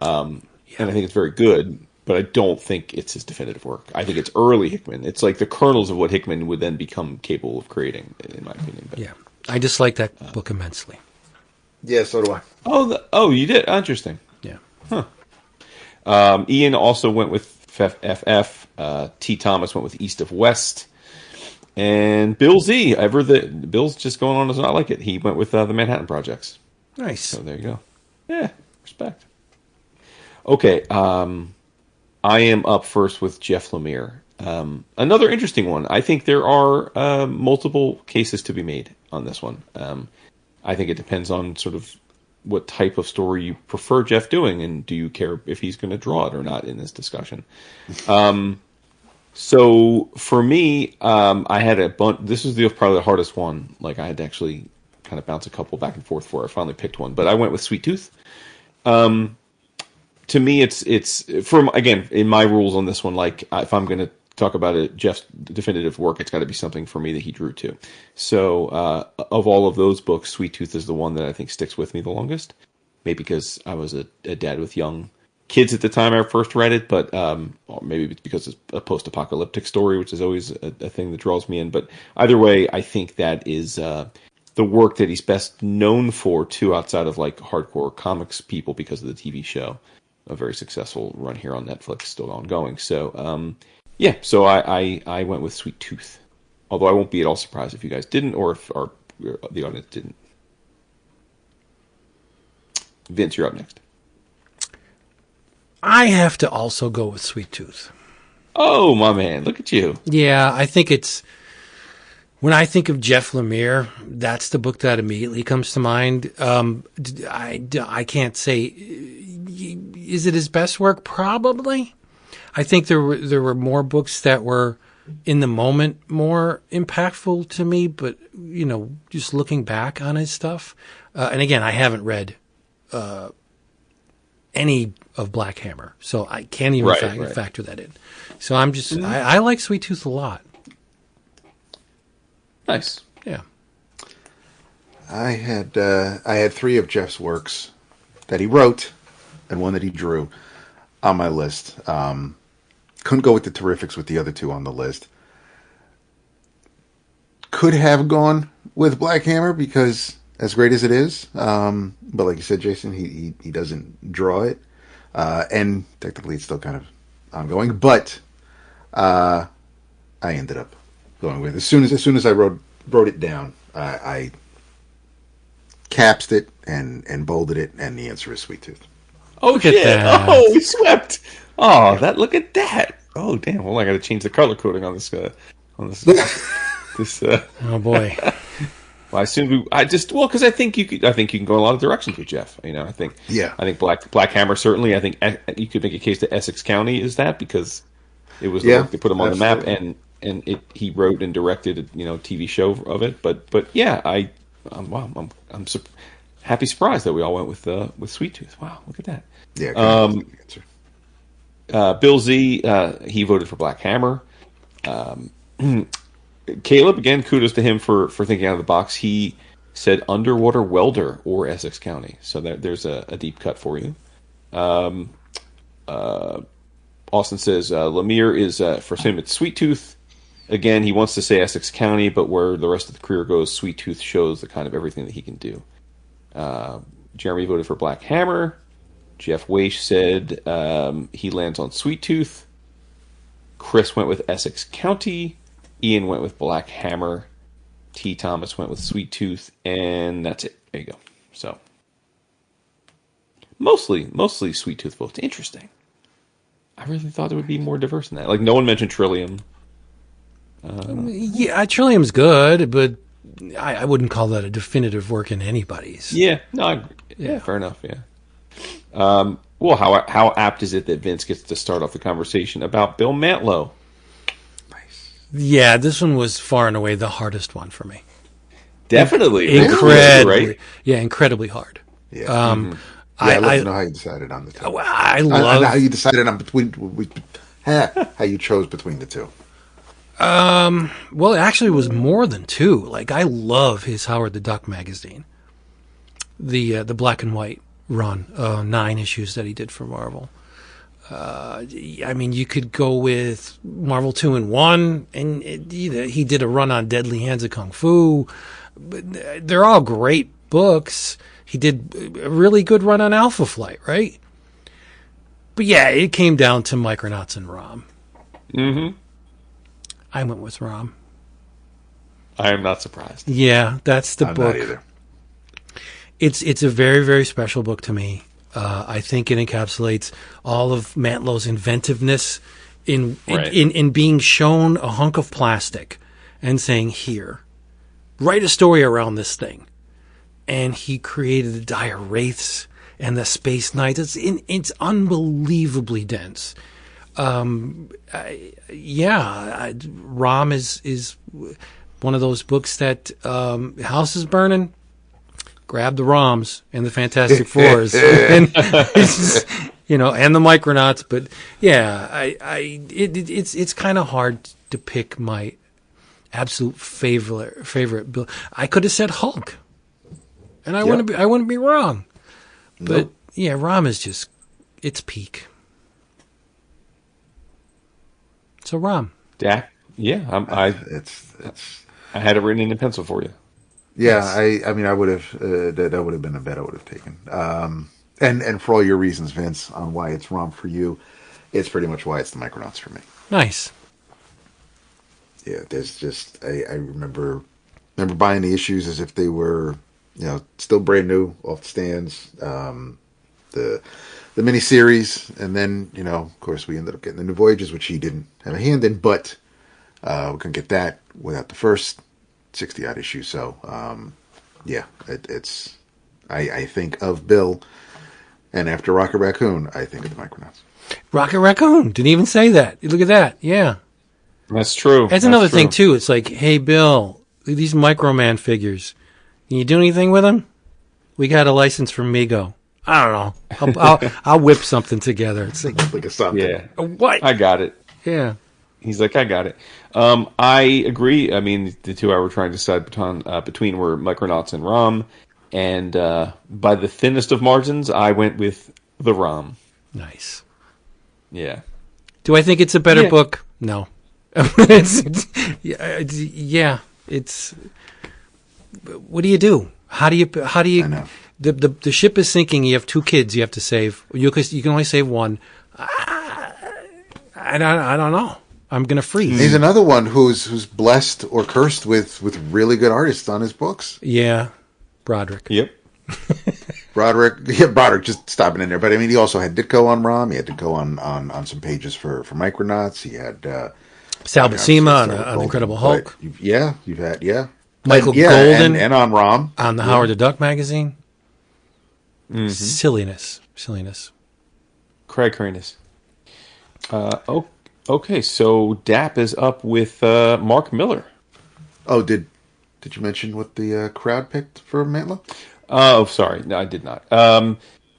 And I think it's very good. But I don't think it's his definitive work. I think it's early Hickman. It's like the kernels of what Hickman would then become capable of creating, in my opinion. But, yeah, I dislike that book immensely. Yeah, so do I. Oh, you did? Interesting. Yeah. Huh. Ian also went with FF. T. Thomas went with East of West. And Bill Z, Bill's just going on as not like it. He went with the Manhattan Projects. Nice. So there you go. Yeah, respect. Okay, I am up first with Jeff Lemire. Another interesting one. I think there are multiple cases to be made on this one. I think it depends on sort of what type of story you prefer Jeff doing, and do you care if he's going to draw it or not in this discussion. So for me, I had a bunch. This was probably the hardest one. Like I had to actually kind of bounce a couple back and forth before I finally picked one. But I went with Sweet Tooth. To me, it's from, again, in my rules on this one, like if I'm going to talk about it, Jeff's definitive work, it's got to be something for me that he drew too. So of all of those books, Sweet Tooth is the one that I think sticks with me the longest. Maybe because I was a dad with young kids at the time I first read it, but or maybe it's because it's a post-apocalyptic story, which is always a thing that draws me in. But either way, I think that is the work that he's best known for too, outside of like hardcore comics people, because of the TV show. A very successful run here on Netflix, still ongoing. So, so I went with Sweet Tooth. Although I won't be at all surprised if you guys didn't, or if the audience didn't. Vince, you're up next. I have to also go with Sweet Tooth. Oh, my man, look at you. Yeah, I think it's... When I think of Jeff Lemire, that's the book that immediately comes to mind. I can't say... Is it his best work? Probably. I think there were more books that were in the moment more impactful to me, but just looking back on his stuff, and again, I haven't read any of Black Hammer, so I can't even factor that in. So I'm just I like Sweet Tooth a lot. Nice, yeah. I had three of Jeff's works that he wrote and one that he drew on my list. Couldn't go with the Terrifics with the other two on the list. Could have gone with Black Hammer because as great as it is, but like you said, Jason, he doesn't draw it, and technically it's still kind of ongoing. But I ended up going with as soon as I wrote it down, I capsed it and bolded it, and the answer is Sweet Tooth. Oh shit! Oh, we swept. Oh, look at that. Oh damn! Well, I got to change the color coding on this. This. Oh boy. Well, I assume because I think you can go in a lot of directions with Jeff. I think Black Hammer certainly. I think you could make a case that Essex County is that because it was the work they put him on the map, and he wrote and directed a TV show of it. But yeah, I'm happy surprised that we all went with Sweet Tooth. Wow, look at that. Yeah. Bill Z, he voted for Black Hammer. Caleb, again, kudos to him for thinking out of the box. He said Underwater Welder or Essex County. So there's a deep cut for you. Austin says Lemire is, for him, it's Sweet Tooth. Again, he wants to say Essex County, but where the rest of the career goes, Sweet Tooth shows the kind of everything that he can do. Jeremy voted for Black Hammer. Jeff Weish said he lands on Sweet Tooth. Chris went with Essex County. Ian went with Black Hammer. T. Thomas went with Sweet Tooth. And that's it. There you go. So, mostly Sweet Tooth votes. Interesting. I really thought there would be more diverse than that. Like, no one mentioned Trillium. Yeah, Trillium's good, but I wouldn't call that a definitive work in anybody's. Yeah, no, yeah, fair enough, yeah. Well, how apt is it that Vince gets to start off the conversation about Bill Mantlo? Yeah, this one was far and away the hardest one for me. Definitely. Incredibly, Right? yeah, incredibly hard. Yeah. Um, I'd love to know how you decided on the two. I And love how you decided on how you chose between the two. Well, it actually was more than two. Like, I love his Howard the Duck magazine, the black and white run, 9 issues that he did for Marvel. I mean, you could go with Marvel 2 and 1, and he did a run on Deadly Hands of Kung Fu. But they're all great books. He did a really good run on Alpha Flight, right? But yeah, it came down to Micronauts and Rom. Mm-hmm. I went with Rom. I am not surprised. Yeah, that's the I'm book. not either. It's a very, very special book to me. I think it encapsulates all of Mantlo's inventiveness in being shown a hunk of plastic and saying, "Here, write a story around this thing." And he created the Dire Wraiths and the Space Knights. It's unbelievably dense. Rom is one of those books that House is burning. Grab the Roms and the Fantastic Fours, and and the Micronauts. But yeah, it's kind of hard to pick my absolute favorite Bill. I could have said Hulk, and I wouldn't be wrong. But Nope. yeah, Rom is just it's peak. So Rom. Yeah. Yeah. I had it written in pencil for you. Yeah, I mean, I would have that would have been a bet I would have taken. And for all your reasons, Vince, on why it's Rom for you, it's pretty much why it's the Micronauts for me. Nice. Yeah, there's just I remember buying the issues as if they were still brand new off the stands. The miniseries, and then of course we ended up getting the New Voyages, which he didn't have a hand in, but we couldn't get that without the first 60 odd issues. So it's I think of Bill, and after Rocket Raccoon, I think of the Micronauts. Rocket Raccoon didn't even say that. Look at that. Yeah, That's true. that's another thing too. It's like, hey Bill, these Microman figures, can you do anything with them? We got a license from Mego. I don't know. I'll whip something together. It's like Like a something. Yeah. what? I got it. Yeah. He's like, I got it. I agree. I mean, the two I were trying to decide between were Micronauts and Rom. And by the thinnest of margins, I went with the Rom. Nice. Yeah. Do I think it's a better book? No. It's what do you do? How do you I know. the ship is sinking, you have 2 kids you have to save. You can only save one. I don't know. I'm going to freeze. He's another one who's blessed or cursed with really good artists on his books. Yeah. Broderick. Yep. Broderick just stopping in there. But I mean, he also had Ditko on Rom. He had Ditko on some pages for Micronauts. He had Sal Buscema on Golden, Incredible Hulk. You've had Michael And, Golden and on Rom. on the Howard the Duck magazine. Mm-hmm. Silliness. Craig Cranus. Okay, so Dap is up with Mark Millar. Oh, did you mention what the crowd picked for Mantlo? Oh, sorry. No, I did not.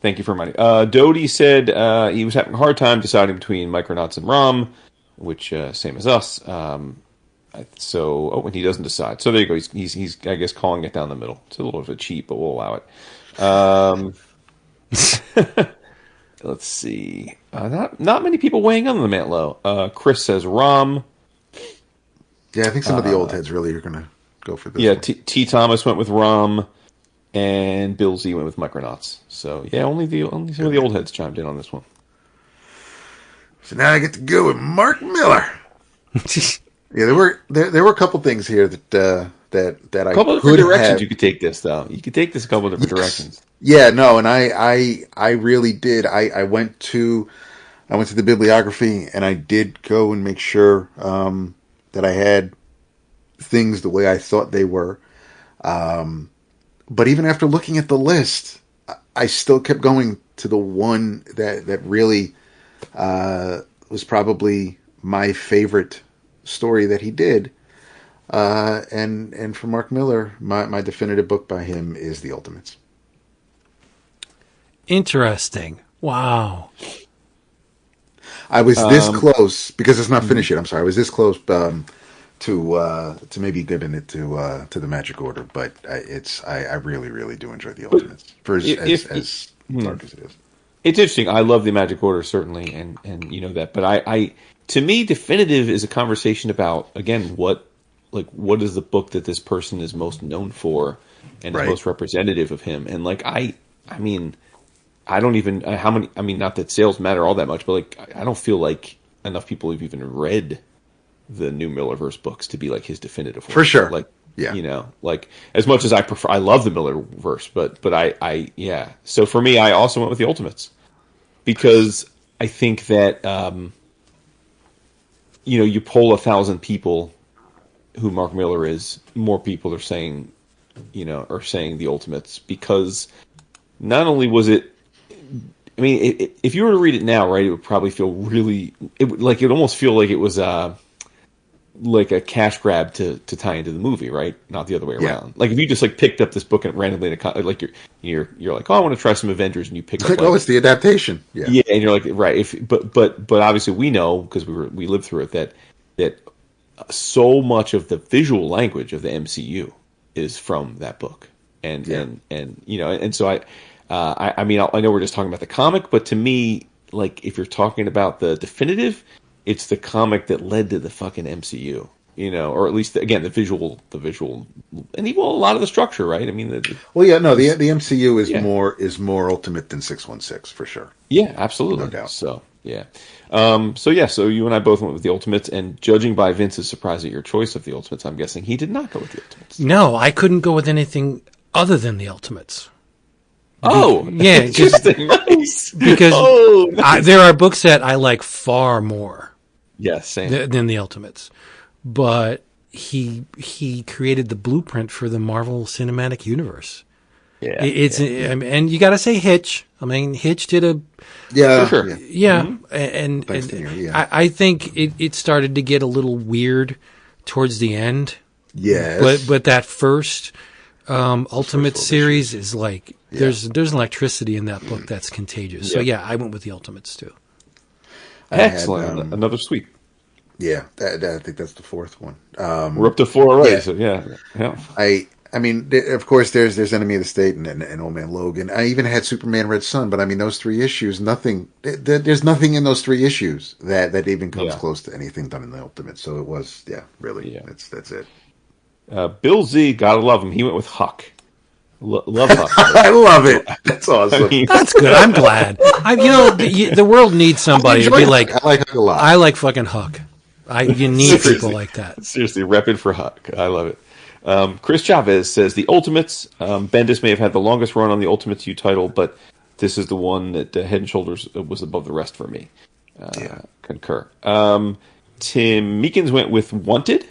Thank you for reminding. Doty said he was having a hard time deciding between Micronauts and Rom, which same as us. And he doesn't decide. So there you go. He's I guess calling it down the middle. It's a little bit cheap, but we'll allow it. Let's see. Not many people weighing in on the Mantlo. Chris says Rom. Yeah, I think some of the old heads really are going to go for this. Yeah, one. T. Thomas went with Rom, and Bill Z went with Micronauts. So yeah, only some of the old heads chimed in on this one. So now I get to go with Mark Millar. Yeah, there were a couple things here that I A couple of could different directions have. you could take this though. You could take this a couple of different directions. Yeah, no, and I really did. I went to the bibliography and I did go and make sure that I had things the way I thought they were. But even after looking at the list, I still kept going to the one that really was probably my favorite story that he did. And for Mark Millar, my definitive book by him is The Ultimates. Interesting. Wow. I was this close, because it's not finished yet. I'm sorry. I was this close to maybe giving it to the Magic Order, but I really, really do enjoy The Ultimates for as dark as it is. It's interesting. I love the Magic Order, certainly, and you know that. But I to me, definitive is a conversation about, again, what is the book that this person is most known for and is most representative of him. And like I mean, I don't even how many. I mean, not that sales matter all that much, but like I don't feel like enough people have even read the new Millerverse books to be like his definitive work. For sure. Like, yeah, you know, like as much as I love the Millerverse, but I yeah. So for me, I also went with the Ultimates because I think that you know, you poll 1,000 people who Mark Millar is, more people are saying, you know, the Ultimates, because not only was it, I mean, if you were to read it now, right, it would probably feel really, it would almost feel like it was like a cash grab to tie into the movie, right? Not the other way around. Like if you just like picked up this book and randomly, like you're like, oh, I want to try some Avengers, and you pick up like, oh, it's the adaptation, yeah, and you're like, right. But obviously we know, because we lived through it, that so much of the visual language of the MCU is from that book, and you know, and so I mean, I know we're just talking about the comic, but to me, like if you're talking about the definitive, it's the comic that led to the fucking MCU, you know, or at least again the visual, and even a lot of the structure, right? I mean, the MCU is more ultimate than 616 for sure. Yeah, absolutely, no doubt. So yeah, so you and I both went with the Ultimates, and judging by Vince's surprise at your choice of the Ultimates, I'm guessing he did not go with the Ultimates. No, I couldn't go with anything other than the Ultimates. Oh, yeah, interesting. Nice. Because there are books that I like far more. Yes, same. Than the Ultimates, but he created the blueprint for the Marvel Cinematic Universe. Yeah, and you got to say Hitch. I mean, Hitch did a for sure. And I think it started to get a little weird towards the end. Yes, but that first Ultimate series is like there's electricity in that book that's contagious. So yeah, I went with the Ultimates too. Excellent. Another sweep. Yeah, I think that's the fourth one. We're up to 4 already. Yeah. So yeah. I mean, of course, there's Enemy of the State and Old Man Logan. I even had Superman Red Sun, but I mean, those 3 issues, there's nothing in those 3 issues that even comes close to anything done in the Ultimate. So it was, really, that's it. Bill Z, gotta love him. He went with Huck. Love Huck. I love it. That's awesome. I mean, that's good. I'm glad. The world needs somebody to be like, I like Huck a lot. I like fucking Huck. You need people like that. Seriously, repping for Huck. I love it. Chris Chavez says the Ultimates. Bendis may have had the longest run on the Ultimates U title, but this is the one that Head and Shoulders was above the rest for me. Concur. Tim Meekins went with Wanted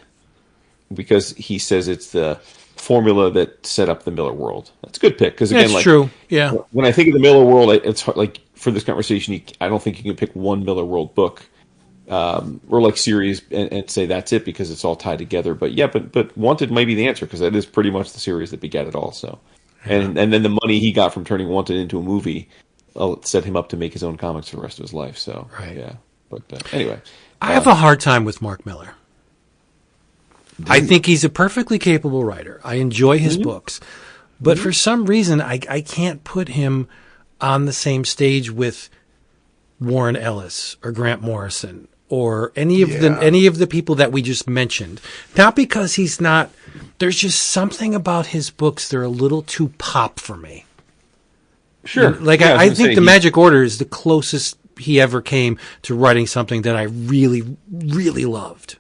because he says it's the formula that set up the Miller world. That's a good pick because again, that's true. Yeah. When I think of the Miller world, it's hard, like for this conversation, I don't think you can pick one Miller world book or like series and say that's it because it's all tied together. But yeah, but Wanted might be the answer because that is pretty much the series that begat it all. So, and then the money he got from turning Wanted into a movie set him up to make his own comics for the rest of his life. So yeah. But anyway, I have a hard time with Mark Millar. I think he's a perfectly capable writer. I enjoy his books. But for some reason, I can't put him on the same stage with Warren Ellis or Grant Morrison or any of the people that we just mentioned. Not because he's not. There's just something about his books. They're a little too pop for me. Sure. I think the Magic Order is the closest he ever came to writing something that I really, really loved.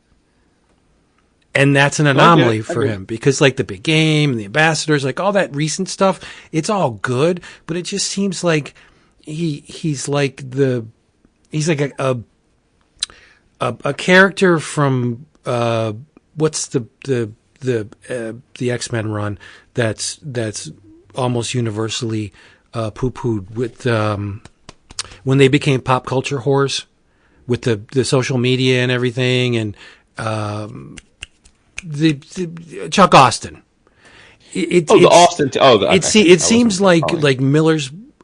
And that's an anomaly for him because like the Big Game and the Ambassadors, like all that recent stuff, it's all good, but it just seems like he's like a character from what's the X-Men run that's almost universally poo-pooed with when they became pop culture whores with the social media and everything, and the Chuck Austin. The Austin. It seems like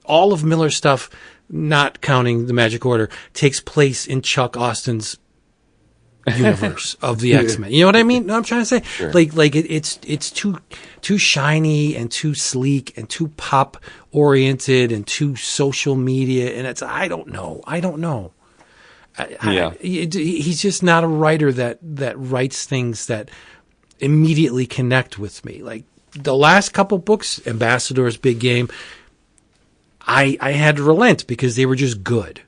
all of Miller's stuff, not counting the Magic Order, takes place in Chuck Austin's universe of the X-Men. You know what I mean? No, I'm trying to say, Sure. It's too shiny and too sleek and too pop oriented and too social media, and I don't know. He's just not a writer that writes things that immediately connect with me. Like the last couple books, Ambassador's Big Game, I had to relent because they were just good.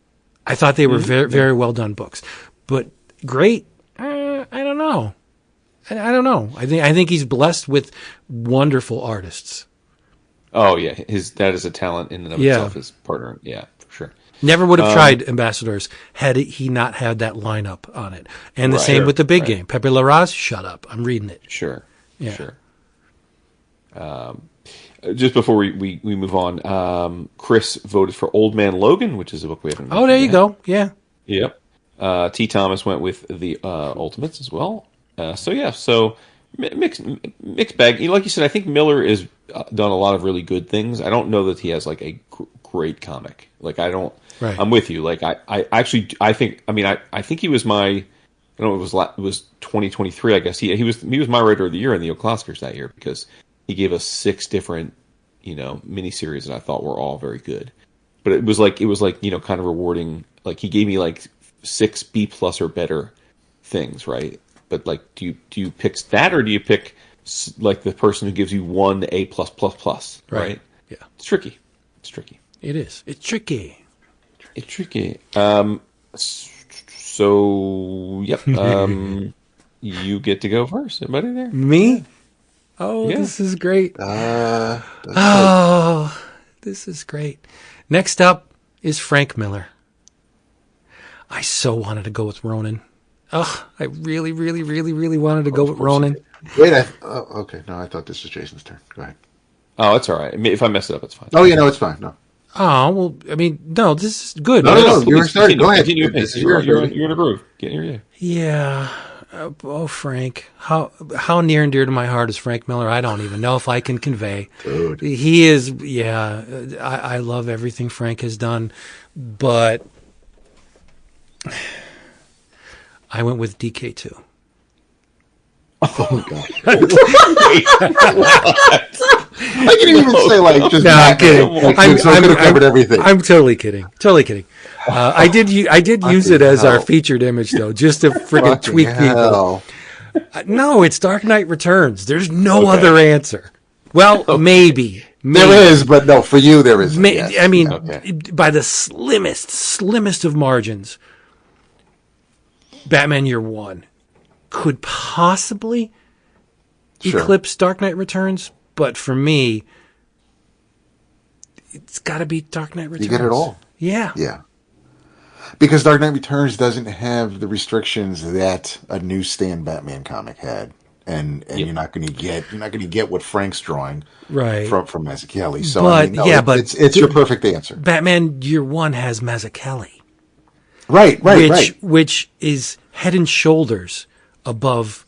I thought they were very, very well done books, but great. I don't know. I don't know. I think he's blessed with wonderful artists. Oh yeah, that is a talent in and of itself. His partner, yeah, for sure. Never would have tried Ambassadors had he not had that lineup on it. And the same with the Big Game. Pepe Larraz, shut up. I'm reading it. Sure. Yeah. Sure. Just before we move on, Chris voted for Old Man Logan, which is a book we haven't mentioned Oh, there you yet. go. Yeah. Yep. T. Thomas went with the Ultimates as well. So mixed bag. Like you said, I think Miller has done a lot of really good things. I don't know that he has like a great comic. Like I don't. Right. I'm with you. Like I think he was my. I don't know. It was 2023. I guess he was my writer of the year in the O'Clockers that year because he gave us 6 different miniseries that I thought were all very good. But it was like kind of rewarding. Like he gave me like 6 B+ or better things, right? But like, do you pick that or do you pick like the person who gives you 1 A+++? Right? Yeah. It's tricky. It is. It's tricky. It's tricky. So yep. You get to go first. Everybody there? Me? Oh, Yeah. This is great. That's This is great. Next up is Frank Miller. I so wanted to go with Ronin. I really, really, really, really wanted to go with Ronin. Wait, okay. No, I thought this was Jason's turn. Go ahead. Oh, it's all right. I mean, if I mess it up, it's fine. Oh, yeah, no, it's fine. No. Oh, well, I mean, no, this is good. No, you were starting. Go ahead. Continue. This is You're yours. in a groove. Get in your day. Yeah. Frank. How near and dear to my heart is Frank Miller? I don't even know if I can convey. Dude. He is, yeah. I love everything Frank has done, but I went with DK2. Oh, God. I can't even say, like, just... No, I'm kidding. Like, so I could have covered everything. I'm totally kidding. I did use it as our featured image, though, just to friggin' tweak people. No, it's Dark Knight Returns. There's no other answer. Well, maybe. There is, but no, for you there is. I mean, by the slimmest of margins, Batman Year One could possibly eclipse Dark Knight Returns, but for me, it's got to be Dark Knight Returns. You get it all. Yeah. Yeah. Because Dark Knight Returns doesn't have the restrictions that a newsstand Batman comic had. And you're not going to get what Frank's drawing right from Mazzucchelli. So but, I mean, no, but it's your perfect answer. Batman Year One has Mazzucchelli. Right. Which is head and shoulders above,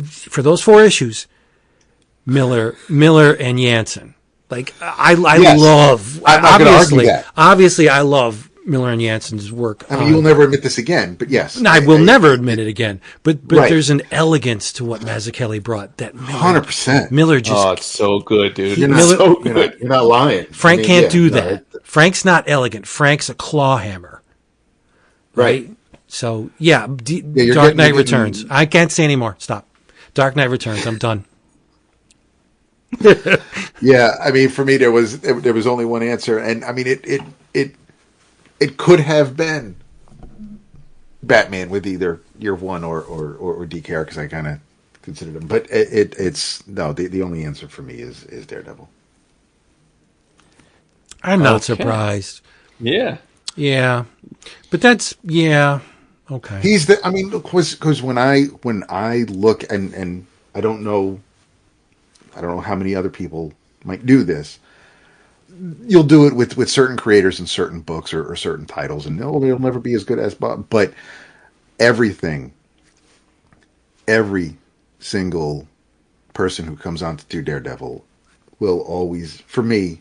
for those 4 issues, Miller and Jansen. Like I love. I'm not going to argue that. Obviously, I love Miller and Jansen's work. I mean, you'll never admit this again, but yes, I will never admit it again. But there's an elegance to what Mazzucchelli brought that 100%. Miller just. Oh, it's so good, dude. You're not lying. Frank can't do that. Frank's not elegant. Frank's a claw hammer. Right. So yeah, Dark Knight Returns. I can't say anymore. Stop. Dark Knight Returns. I'm done. Yeah, I mean, for me, there was only one answer, and I mean, it could have been Batman with either Year One or DKR because I kind of considered him, but it's the only answer for me is Daredevil. I'm not surprised. Yeah, but that's okay. He's because when I look and I don't know how many other people might do this. You'll do it with certain creators and certain books or certain titles, and they'll never be as good as Bob. But everything every single person who comes on to do Daredevil will always, for me,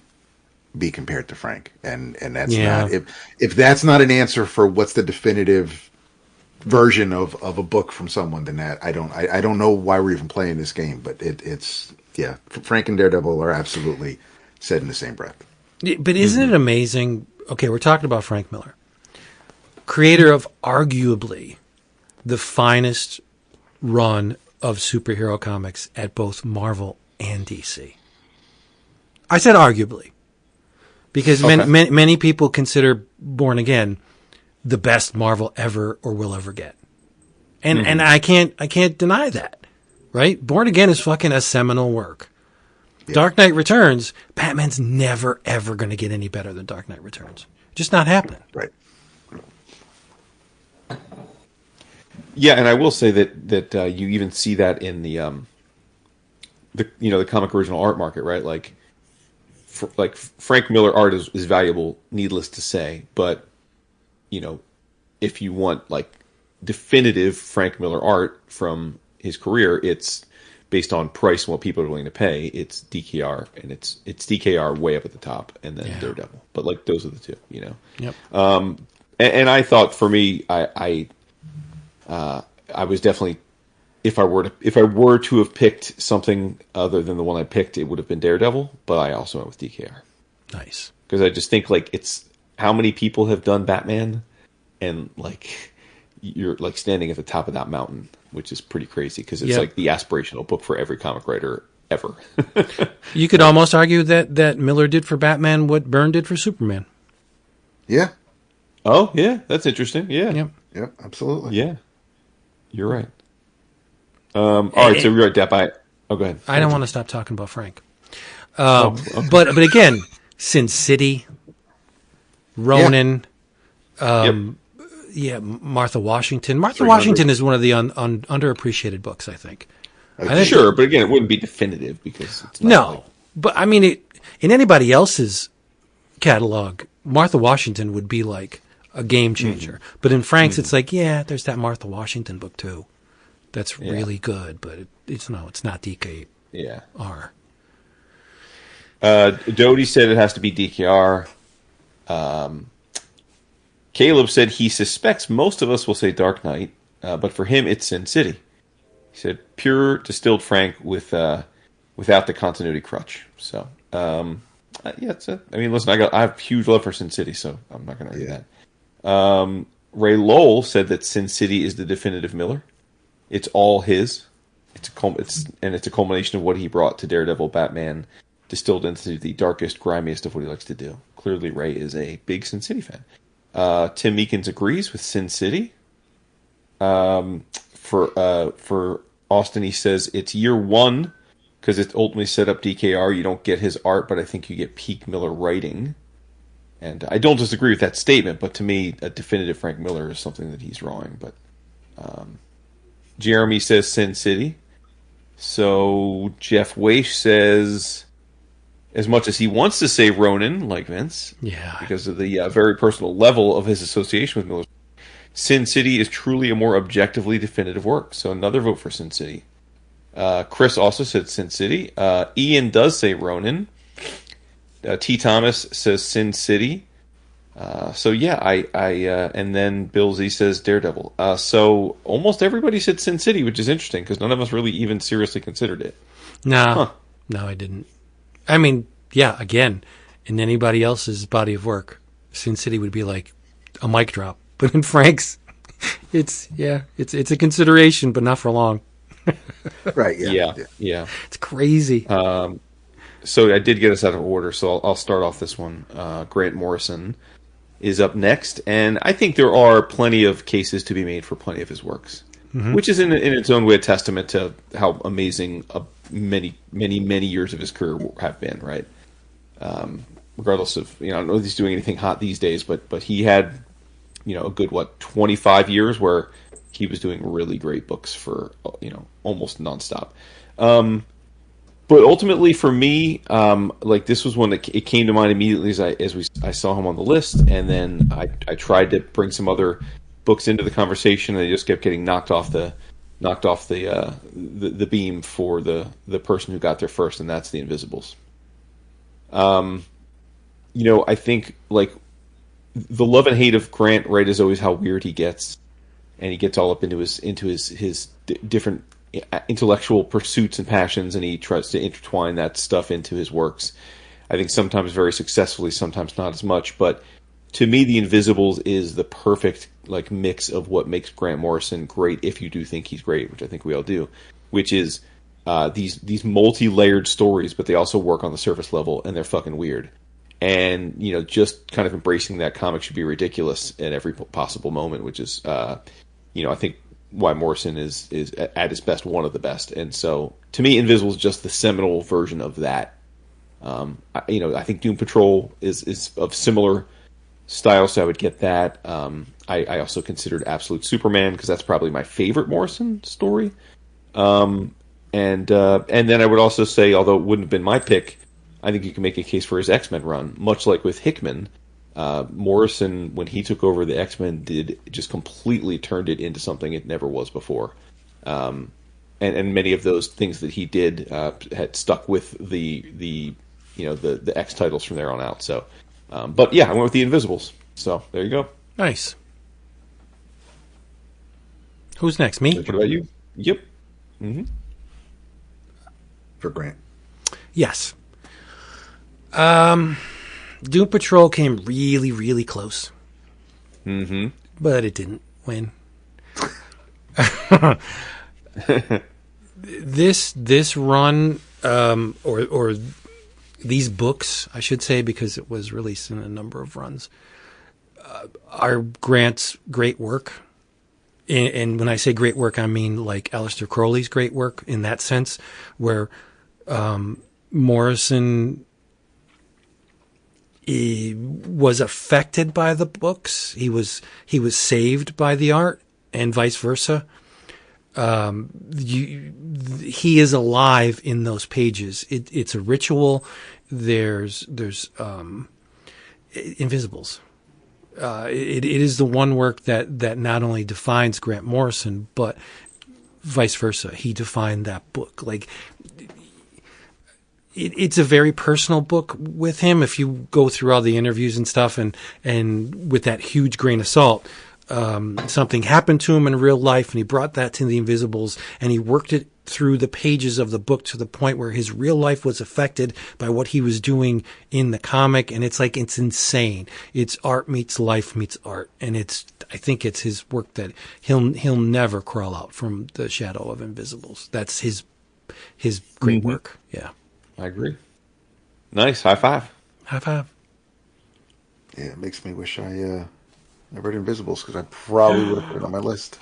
be compared to Frank, and that's not, if that's not an answer for what's the definitive version of a book from someone, then that I don't know why we're even playing this game. But it's Frank and Daredevil are absolutely said in the same breath. But isn't it amazing? Okay, we're talking about Frank Miller, creator of arguably the finest run of superhero comics at both Marvel and DC. I said arguably, because many people consider Born Again the best Marvel ever or will ever get, and I can't deny that, right? Born Again is fucking a seminal work. Yeah. Dark Knight Returns, Batman's never ever going to get any better than Dark Knight Returns. Just not happening. Right. Yeah, and I will say that you even see that in the comic original art market, right? Like Frank Miller art is valuable, needless to say, but if you want like definitive Frank Miller art from his career, it's based on price and what people are willing to pay. It's DKR, and it's DKR way up at the top, and then Daredevil. But like those are the two, Yep. And I thought for me, I was definitely, if I were to have picked something other than the one I picked, it would have been Daredevil. But I also went with DKR. Nice, because I just think like it's how many people have done Batman, and like you're like standing at the top of that mountain, which is pretty crazy because it's like the aspirational book for every comic writer ever. You could almost argue that Miller did for Batman what Byrne did for Superman. Yeah. Oh yeah, that's interesting. Yeah. Yep. Absolutely. Yeah. You're right. All right, so you're right, Depp. Go ahead. I don't want to stop talking about Frank. Okay. But again, Sin City, Ronin, Martha Washington. Martha Washington is one of the underappreciated books, I think. Sure, but again, it wouldn't be definitive because it's not but I mean, in anybody else's catalog, Martha Washington would be like a game changer. Mm-hmm. But in Frank's, it's like, there's that Martha Washington book too. That's really good, but it's not DKR. Yeah. Doty said it has to be DKR. Caleb said he suspects most of us will say Dark Knight, but for him it's Sin City. He said pure distilled Frank without the continuity crutch. So it's I mean, listen, I have huge love for Sin City, so I'm not going to argue that. Ray Lowell said that Sin City is the definitive Miller. It's all his. It's a culmination of what he brought to Daredevil, Batman, distilled into the darkest, grimiest of what he likes to do. Clearly, Ray is a big Sin City fan. Tim Meekins agrees with Sin City. For Austin, he says it's year one because it's ultimately set up DKR. You don't get his art, but I think you get peak Miller writing. And I don't disagree with that statement, but to me, a definitive Frank Miller is something that he's drawing. But Jeremy says Sin City. So Jeff Weish says, as much as he wants to say Ronin, like Vince, because of the very personal level of his association with Miller, Sin City is truly a more objectively definitive work. So another vote for Sin City. Chris also said Sin City. Ian does say Ronin. T. Thomas says Sin City. And then Bill Z says Daredevil. So almost everybody said Sin City, which is interesting because none of us really even seriously considered it. No, I didn't. I mean, again, in anybody else's body of work, Sin City would be like a mic drop. But in Frank's, it's a consideration, but not for long. Right, yeah. It's crazy. So I did get us out of order, so I'll start off this one. Grant Morrison is up next, and I think there are plenty of cases to be made for plenty of his works, which is in its own way a testament to how amazing many years of his career have been, right? Regardless of, I don't know if he's doing anything hot these days, but he had, a good, 25 years where he was doing really great books for, almost nonstop. But ultimately, for me, this was one that it came to mind immediately as I saw him on the list, and then I tried to bring some other books into the conversation, and they just kept getting knocked off the knocked off the beam for the person who got there first, and that's the Invisibles. I think like the love and hate of Grant, right, is always how weird he gets, and he gets all up into his different intellectual pursuits and passions, and he tries to intertwine that stuff into his works. I think sometimes very successfully, sometimes not as much, but to me, The Invisibles is the perfect like mix of what makes Grant Morrison great, if you do think he's great, which I think we all do, which is these multi-layered stories, but they also work on the surface level, and they're fucking weird. And just kind of embracing that comic should be ridiculous at every possible moment, which is I think why Morrison is at his best one of the best. And so to me, Invisibles is just the seminal version of that. I think Doom Patrol is of similar style, so I would get that. I also considered Absolute Superman because that's probably my favorite Morrison story. And then I would also say, although it wouldn't have been my pick, I think you can make a case for his X-Men run, much like with Hickman. Morrison, when he took over the X-Men, just completely turned it into something it never was before. And many of those things that he did had stuck with the X titles from there on out. So, but yeah, I went with the Invisibles. So there you go. Nice. Who's next? Me? What about you? Yep. Mm-hmm. For Grant. Yes. Doom Patrol came really, really close. Mm-hmm. But it didn't win. This run, or these books, I should say, because it was released in a number of runs, are Grant's great work. And when I say great work, I mean like Aleister Crowley's great work in that sense, where Morrison was affected by the books. He was saved by the art, and vice versa. He is alive in those pages. It's a ritual. There's Invisibles. It is the one work that not only defines Grant Morrison, but vice versa. He defined that book. Like, it's a very personal book with him. If you go through all the interviews and stuff, and with that huge grain of salt, something happened to him in real life, and he brought that to the Invisibles, and he worked it through the pages of the book to the point where his real life was affected by what he was doing in the comic. And it's insane. It's art meets life meets art. And I think it's his work that he'll never crawl out from the shadow of Invisibles. That's his great work. Yeah. I agree. Nice. High five. High five. Yeah, it makes me wish I read Invisibles, because I probably would have put it on my list.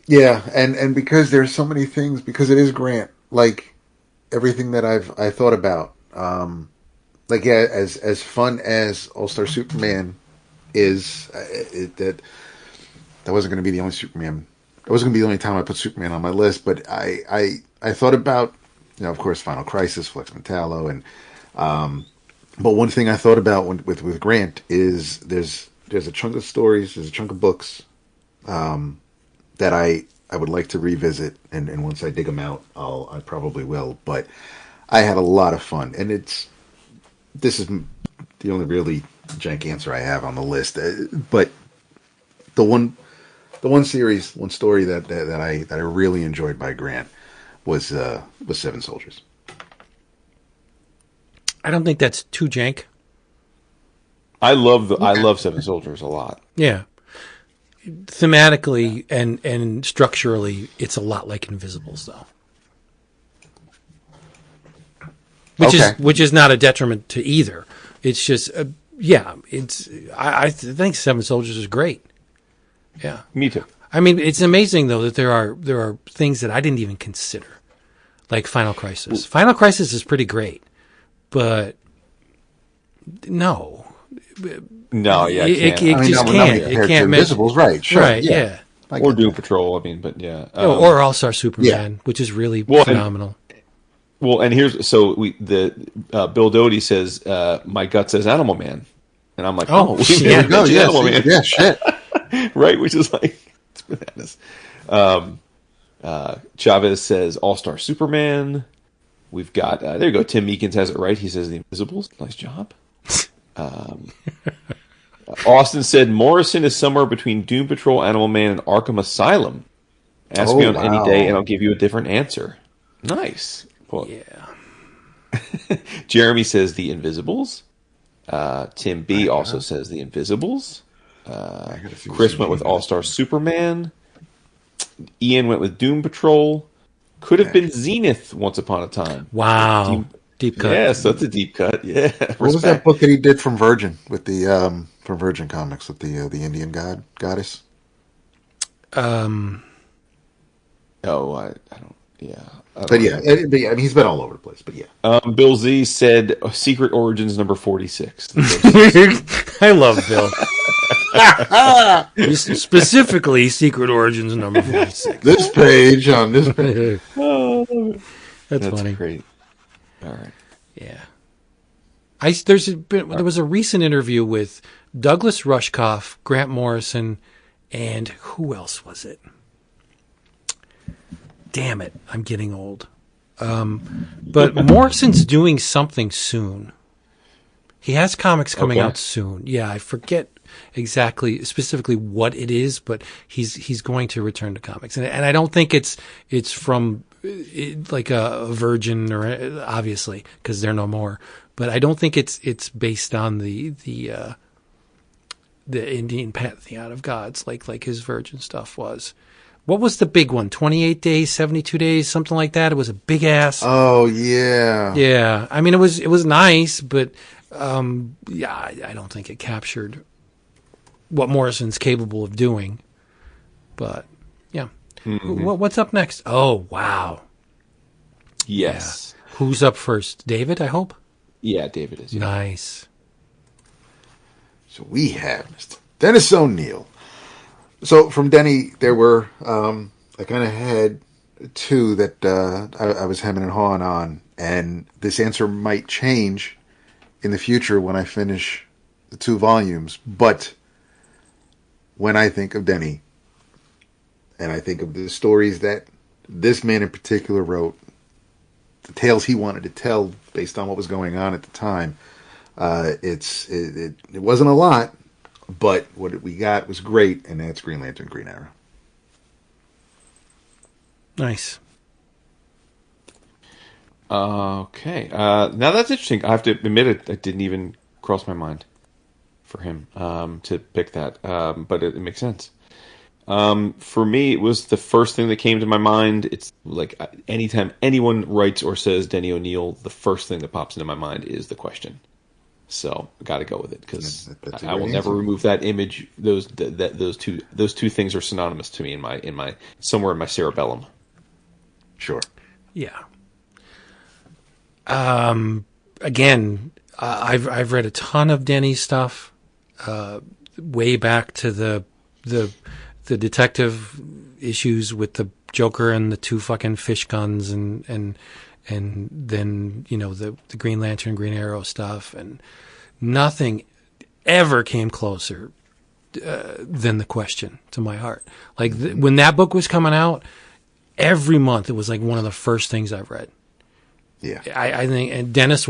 Yeah, and because there's so many things, because it is Grant, like everything that I thought about, as fun as All-Star Superman is, that wasn't going to be the only Superman. That wasn't going to be the only time I put Superman on my list, but I thought about, of course, Final Crisis, Flex Mentallo, and but one thing I thought about with Grant is there's a chunk of stories, there's a chunk of books that I would like to revisit, and once I dig them out, I probably will. But I had a lot of fun, and this is the only really jank answer I have on the list. But the one story that I really enjoyed by Grant was Seven Soldiers. I don't think that's too jank. I love Seven Soldiers a lot. Yeah. Thematically and structurally, it's a lot like Invisibles, though. Which is not a detriment to either. It's just, I think Seven Soldiers is great. Yeah. Me too. I mean, it's amazing though that there are things that I didn't even consider, like Final Crisis. Final Crisis is pretty great, but no. No, yeah, it just can't. It can't match Invisibles, right? Sure, right, yeah. Or Doom Patrol. I mean, but yeah. Or All-Star Superman, which is really phenomenal. And here's Bill Doty says, "My gut says Animal Man," and I'm like, "Oh, yeah, go, Animal Man, yeah, shit." Right, which is like, It's bananas. Chavez says All-Star Superman. We've got, there you go, Tim Meekins has it right. He says The Invisibles. Nice job. Austin said Morrison is somewhere between Doom Patrol, Animal Man, and Arkham Asylum. Ask me on any day, and I'll give you a different answer. Nice. Well, Yeah. Jeremy says The Invisibles. Tim B also says The Invisibles. Chris went with All-Star Superman. Ian went with Doom Patrol. Could have been Zenith once upon a time. Wow. Deep cut. Yes, that's a deep cut. Yeah. What was that book that he did from Virgin with the from Virgin Comics with the Indian goddess? Oh, I don't. Yeah. But yeah, I mean, he's been all over the place. But yeah. Bill Z said Secret Origins number 46. I love Bill. Specifically, Secret Origins number 46. This page on this page. That's funny. Great. All right. Yeah. There was a recent interview with Douglas Rushkoff, Grant Morrison, and who else was it? Damn it, I'm getting old. But Morrison's doing something soon. He has comics coming out soon. Yeah, I forget specifically what it is, but he's going to return to comics, and I don't think it's from like a Virgin or obviously because they're no more. But I don't think it's based on the Indian pantheon of gods like his Virgin stuff was. What was the big one? 28 days, 72 days, something like that. It was a big ass. Oh yeah. Yeah. I mean, it was nice, but yeah, I don't think it captured what Morrison's capable of doing. But yeah. Mm-hmm. What's up next? Oh wow. Yes. Yeah. Who's up first? David, I hope. Yeah, David is. Yeah. Nice. So we have Mr. Dennis O'Neil. So from Denny, there were I kind of had two that I was hemming and hawing on, and this answer might change in the future when I finish the 2 volumes. But when I think of Denny, and I think of the stories that this man in particular wrote, the tales he wanted to tell based on what was going on at the time, it wasn't a lot. But what we got was great, and that's Green Lantern, Green Arrow. Nice. Okay. Now that's interesting. I have to admit it didn't even cross my mind for him to pick that, but it makes sense. For me, it was the first thing that came to my mind. It's like anytime anyone writes or says Denny O'Neil, the first thing that pops into my mind is the question. So got to go with it because I will never remove that image. Those two things are synonymous to me in my somewhere in my cerebellum. Sure. Yeah. Again, I've read a ton of Denny's stuff, way back to the detective issues with the Joker and the 2 fucking fish guns and then, you know, the Green Lantern, Green Arrow stuff, and nothing ever came closer than the question to my heart. Like when that book was coming out, every month it was like one of the first things I've read. Yeah, I think, and Dennis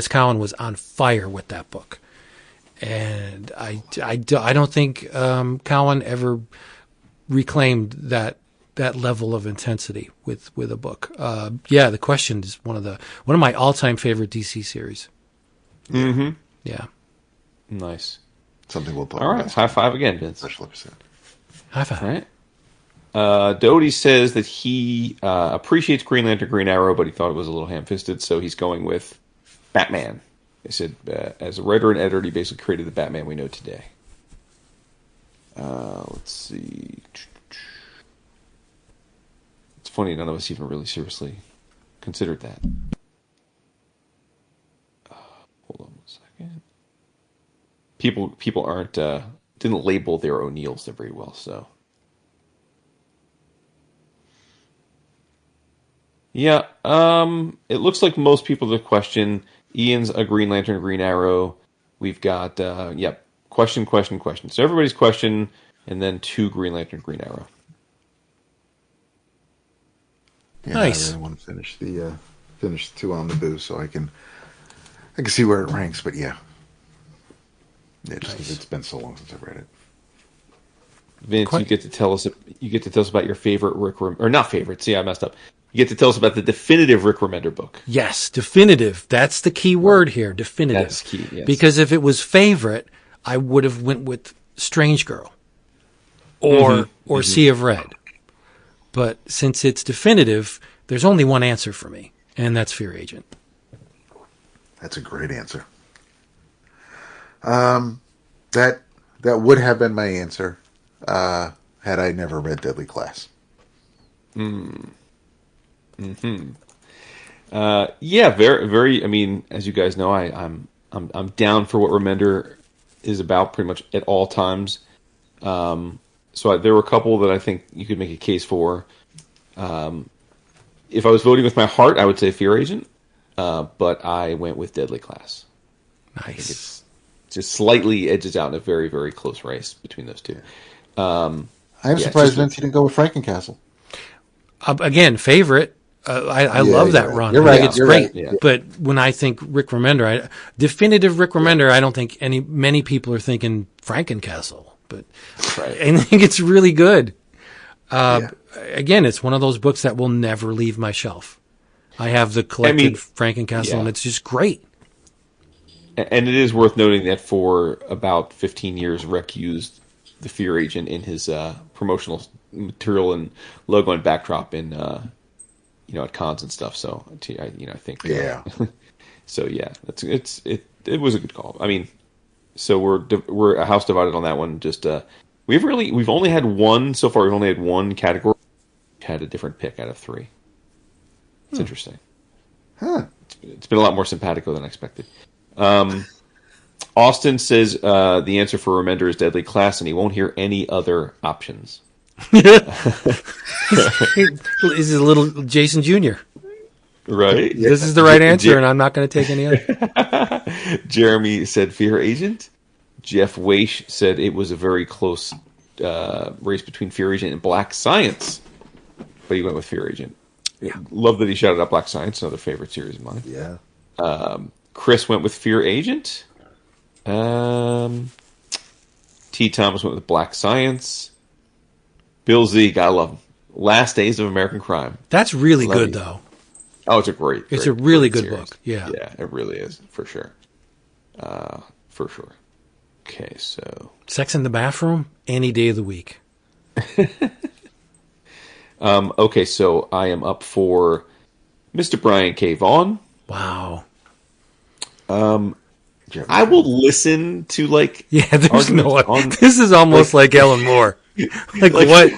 Cowan was on fire with that book, and I don't think Cowan ever reclaimed that level of intensity with a book. Yeah, the question is one of my all-time favorite DC series. Mm-hmm. Yeah. Nice. Something we'll talk about. All right, high five again, Vince. Special episode. High five. All right. Doty says that he appreciates Green Lantern, Green Arrow, but he thought it was a little ham-fisted, so he's going with Batman. He said, as a writer and editor, he basically created the Batman we know today. Let's see. It's funny, none of us even really seriously considered that. Hold on one second. People aren't didn't label their O'Neills very well, so. Yeah, it looks like most people the question. Ian's a Green Lantern, Green Arrow. We've got question. So everybody's question and then 2 Green Lantern, Green Arrow. Yeah, Nice. I really want to finish 2 omnibus so I can see where it ranks. But yeah, just 'cause it's been so long since I've read it. Vince, you get to tell us about your favorite or not favorite. See, I messed up. You get to tell us about the definitive Rick Remender book. Yes, definitive. That's the key word here, definitive. That's key, yes. Because if it was favorite, I would have went with Strange Girl or Sea of Red. But since it's definitive, there's only one answer for me, and that's Fear Agent. That's a great answer. That would have been my answer had I never read Deadly Class. Yeah, very, very. I mean, as you guys know, I'm down for what Remender is about pretty much at all times. So there were a couple that I think you could make a case for. If I was voting with my heart, I would say Fear Agent, but I went with Deadly Class. Nice. It's just slightly edges out in a very, very close race between those two. I'm surprised Vince didn't go with Frankencastle. Again, favorite. I love that run. You're I right. think it's You're great. right. Yeah. But when I think Rick Remender, definitive Rick Remender, I don't think many people are thinking Frankencastle. But I think it's really good. Again, it's one of those books that will never leave my shelf. I have the collected Frankencastle, and it's just great. And it is worth noting that for about 15 years, Rick used the Fear Agent in his promotional material and logo and backdrop in at cons and stuff. So I think so yeah, it was a good call. I mean, so we're a house divided on that one. Just we've only had one so far. We've only had one category had a different pick out of 3. It's interesting. Huh. It's been a lot more simpatico than I expected. Austin says the answer for Remender is Deadly Class, and he won't hear any other options. This is a little Jason Jr. Right? This is the right answer, and I'm not going to take any other. Jeremy said Fear Agent. Jeff Weish said it was a very close race between Fear Agent and Black Science, but he went with Fear Agent. Yeah. Love that he shouted out Black Science, another favorite series of mine. Yeah. Chris went with Fear Agent. T. Thomas went with Black Science. Bill Z, gotta love him. Last Days of American Crime. That's really good, though. Oh, it's a great. It's a really good series. book. Yeah. Yeah, it really is, for sure. For sure. Okay, so Sex in the Bathroom, any day of the week. Okay, so I am up for Mr. Brian K. Vaughan. Wow. I will listen to there's no on, this is almost like Ellen Moore. Like what?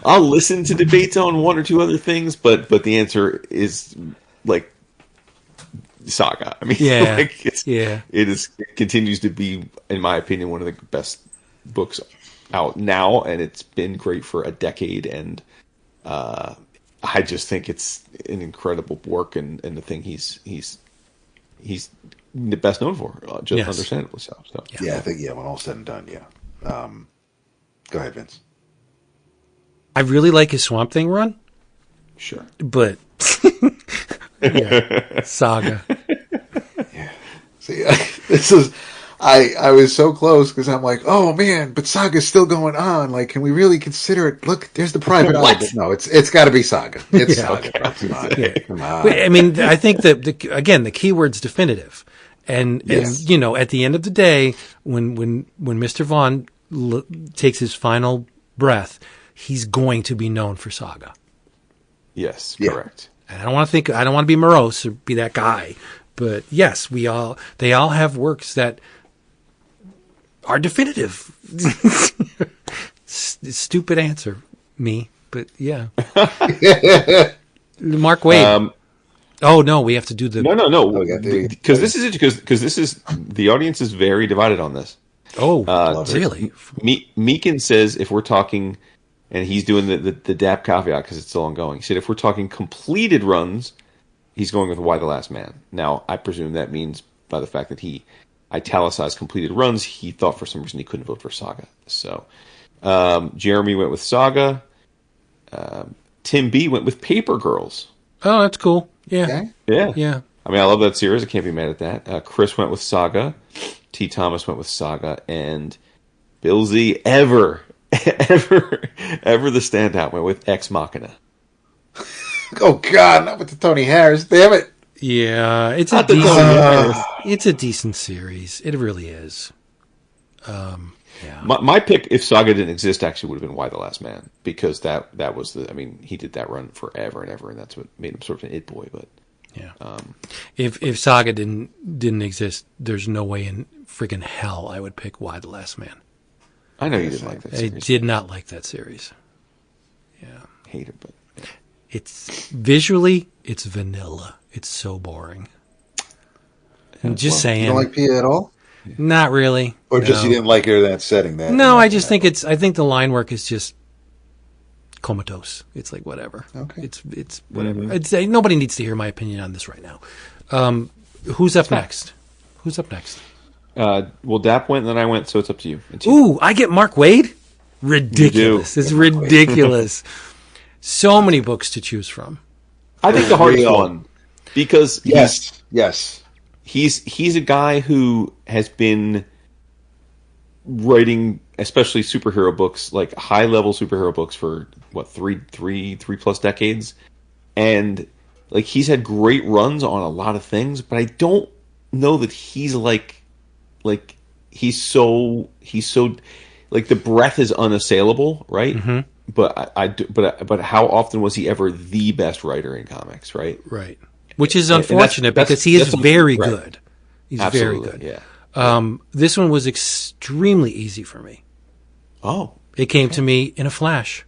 I'll listen to debates on one or two other things, but the answer is Saga. I mean, it continues to be, in my opinion, one of the best books out now, and it's been great for a decade. And I just think it's an incredible work, and the thing he's the best known for, understandably so. Yeah, I think when all said and done, go ahead, Vince. I really like his Swamp Thing run. Sure, but Saga. Yeah. See, this is. I was so close because I'm like, oh man, but Saga's still going on. Like, can we really consider it? Look, there's the Private Eye. But no, it's got to be Saga. It's Saga. Okay. Come on. I mean, I think that the keyword's definitive, and at the end of the day, when Mr. Vaughan takes his final breath, he's going to be known for Saga. Yes, correct. And I don't want to be morose or be that guy, but yes, they all have works that are definitive. Stupid answer, me, but yeah. Mark Waid. Oh no, we have to do the no. Because this is it. Because this is the audience is very divided on this. Oh, really? Meekin says if we're talking, and he's doing the DAP caveat because it's still ongoing. He said if we're talking completed runs, he's going with Why the Last Man. Now, I presume that means by the fact that he italicized completed runs, he thought for some reason he couldn't vote for Saga. So, Jeremy went with Saga. Tim B went with Paper Girls. Oh, that's cool. Yeah. Okay. Yeah. I mean, I love that series. I can't be mad at that. Chris went with Saga. T. Thomas went with Saga. And Bill Z, ever the standout, went with Ex Machina. Oh, God, not with the Tony Harris. Damn it. Yeah, it's a decent series. It really is. Yeah. My pick, if Saga didn't exist, actually would have been Why the Last Man, because that was he did that run forever and ever, and that's what made him sort of an it boy. But yeah, if Saga didn't exist, there's no way in friggin' hell I would pick Why the Last Man. I know you didn't like that series. I did not like that series. Yeah, hate it, but yeah. It's visually, it's vanilla. It's so boring. I'm just saying. You don't like Pia at all? Not really. Or just you didn't like her in that setting? No, I just think I think the line work is just comatose. It's like whatever. Okay. It's whatever. I'd say nobody needs to hear my opinion on this right now. Who's up next? Who's up next? Well, Dap went, and then I went, so it's up to you. Ooh, I get Mark Waid? Ridiculous. It's ridiculous. So many books to choose from. I think the hardest one, because yes. He's a guy who has been writing, especially superhero books, like high level superhero books, for what, three plus decades, and like he's had great runs on a lot of things, but I don't know that he's like he's so like the breadth is unassailable, right? Mm-hmm. But how often was he ever the best writer in comics, right? Right. Which is unfortunate because he is very good. He's Absolutely, very good. Yeah. This one was extremely easy for me. Oh. It came to me in a flash.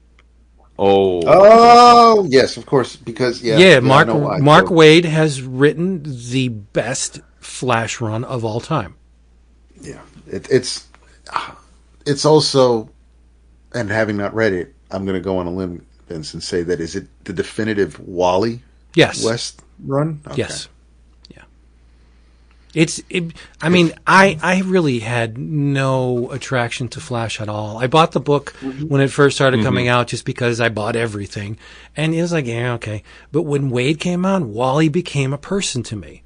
Oh, yes, of course. Because Mark Waid has written the best Flash run of all time. Yeah, it's also, and having not read it, I'm going to go on a limb, Vince, and say that is it the definitive Wally? Yes. West run? Okay. Yes. Yeah. I really had no attraction to Flash at all. I bought the book when it first started coming out just because I bought everything. And it was like, yeah, okay. But when Waid came out, Wally became a person to me.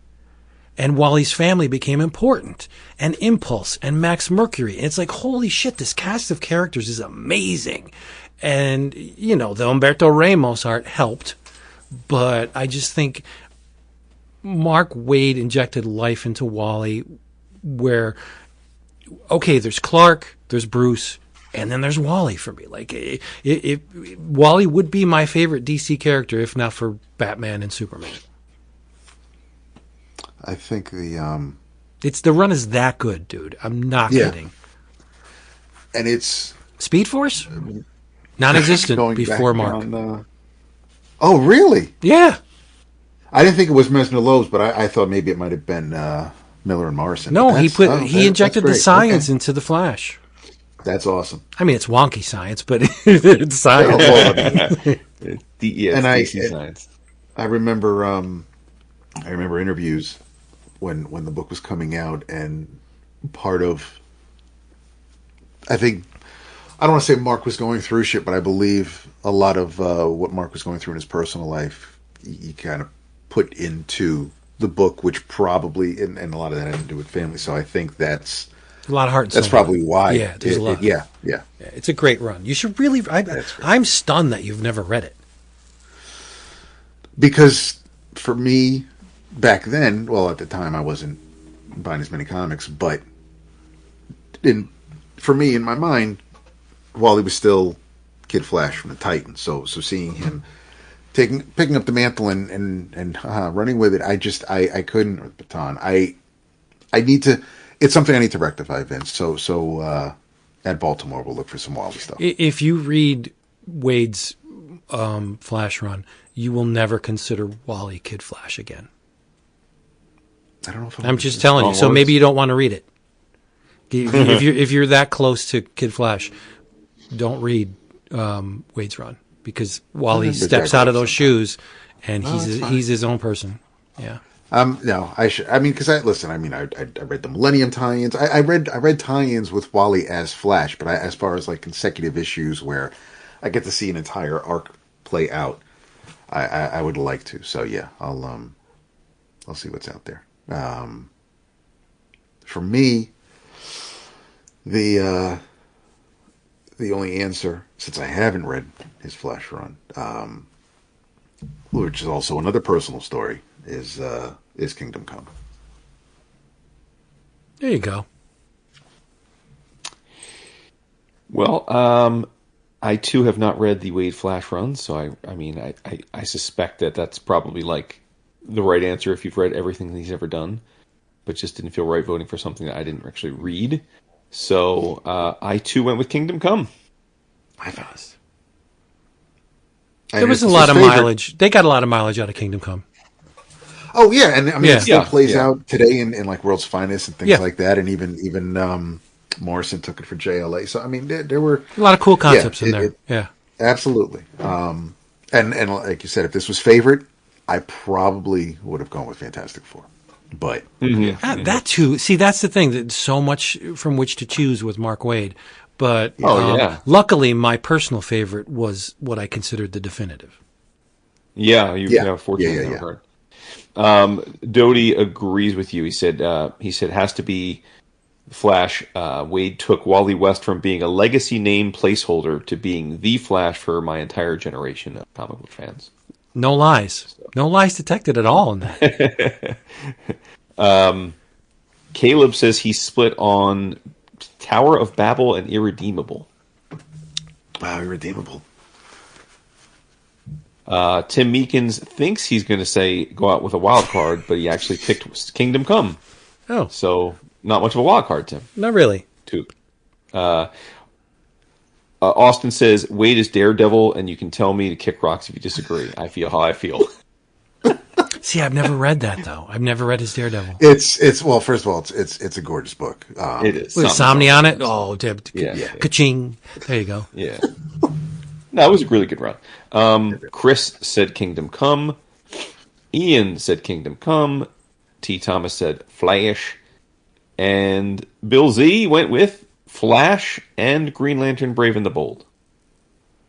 And Wally's family became important. And Impulse and Max Mercury. And it's like, holy shit, this cast of characters is amazing. And, the Humberto Ramos art helped. But I just think Mark Waid injected life into Wally where, okay, there's Clark, there's Bruce, and then there's Wally for me. Like, Wally would be my favorite DC character if not for Batman and Superman. I think the run is that good, dude. I'm not kidding. And it's Speed Force? Non-existent before Mark. Oh, really? Yeah. I didn't think it was Mesner Loebs, but I thought maybe it might have been Millar and Morrison. No, he injected the science into the Flash. That's awesome. I mean, it's wonky science, but it's science. DC science. I remember interviews when the book was coming out, and part of, I don't want to say Mark was going through shit, but I believe a lot of what Mark was going through in his personal life, he kind of put into the book, which probably, and a lot of that had to do with family. So I think that's a lot of heart. That's probably why. Yeah, there's a lot. Yeah. It's a great run. You should really. I'm stunned that you've never read it. Because for me, back then, well, at the time I wasn't buying as many comics, but for me, in my mind, Wally was still Kid Flash from the Titans. So seeing him picking up the mantle and running with it, I couldn't, or the baton. I need to. It's something I need to rectify, Vince. So at Baltimore, we'll look for some Wally stuff. If you read Wade's Flash run, you will never consider Wally Kid Flash again. I don't know if I'm just telling you. So maybe you don't want to read it. If you're that close to Kid Flash, don't read Wade's run, because Wally steps out of those shoes and he's his own person. Yeah. No, I should. I mean, because listen. I mean, I read the Millennium tie-ins. I read tie-ins with Wally as Flash, but as far as like consecutive issues where I get to see an entire arc play out, I would like to. So yeah, I'll see what's out there. For me, the only answer, since I haven't read his Flash run, which is also another personal story, is Kingdom Come. There you go. Well, I too have not read the Waid Flash run, so I suspect that that's probably like the right answer if you've read everything that he's ever done, but just didn't feel right voting for something that I didn't actually read. So I too went with Kingdom Come. My fast. There was a lot of mileage. They got a lot of mileage out of Kingdom Come. Oh yeah, and I mean it still plays yeah. out today in like World's Finest and things Yeah. like that, and even Morrison took it for JLA. So I mean there were A lot of cool concepts in there. Yeah. Absolutely. And like you said, if this was favorite, I probably would have gone with Fantastic Four. But That too. See, that's the thing. There's so much from which to choose with Mark Waid. But luckily, my personal favorite was what I considered the definitive. Yeah, fortunately heard. Doty agrees with you. He said has to be Flash. Waid took Wally West from being a legacy name placeholder to being the Flash for my entire generation of comic book fans. No lies. No lies detected at all in that. Caleb says he split on Tower of Babel and Irredeemable. wow, irredeemable. Tim Meekins thinks he's going to say go out with a wild card, but he actually picked Kingdom Come. Oh, So not much of a wild card, Tim. not really. Too. Austin says Waid is Daredevil, and you can tell me to kick rocks if you disagree. I feel how I feel. See, I've never read that though. I've never read his Daredevil. It's well, first of all, it's a gorgeous book. It is. With Somni on it. Oh, Yeah. Ka-ching. There you go. Yeah. No, it was a really good run. Chris said Kingdom Come. Ian said Kingdom Come. T. Thomas said Flash. And Bill Z went with Flash and Green Lantern Brave and the Bold.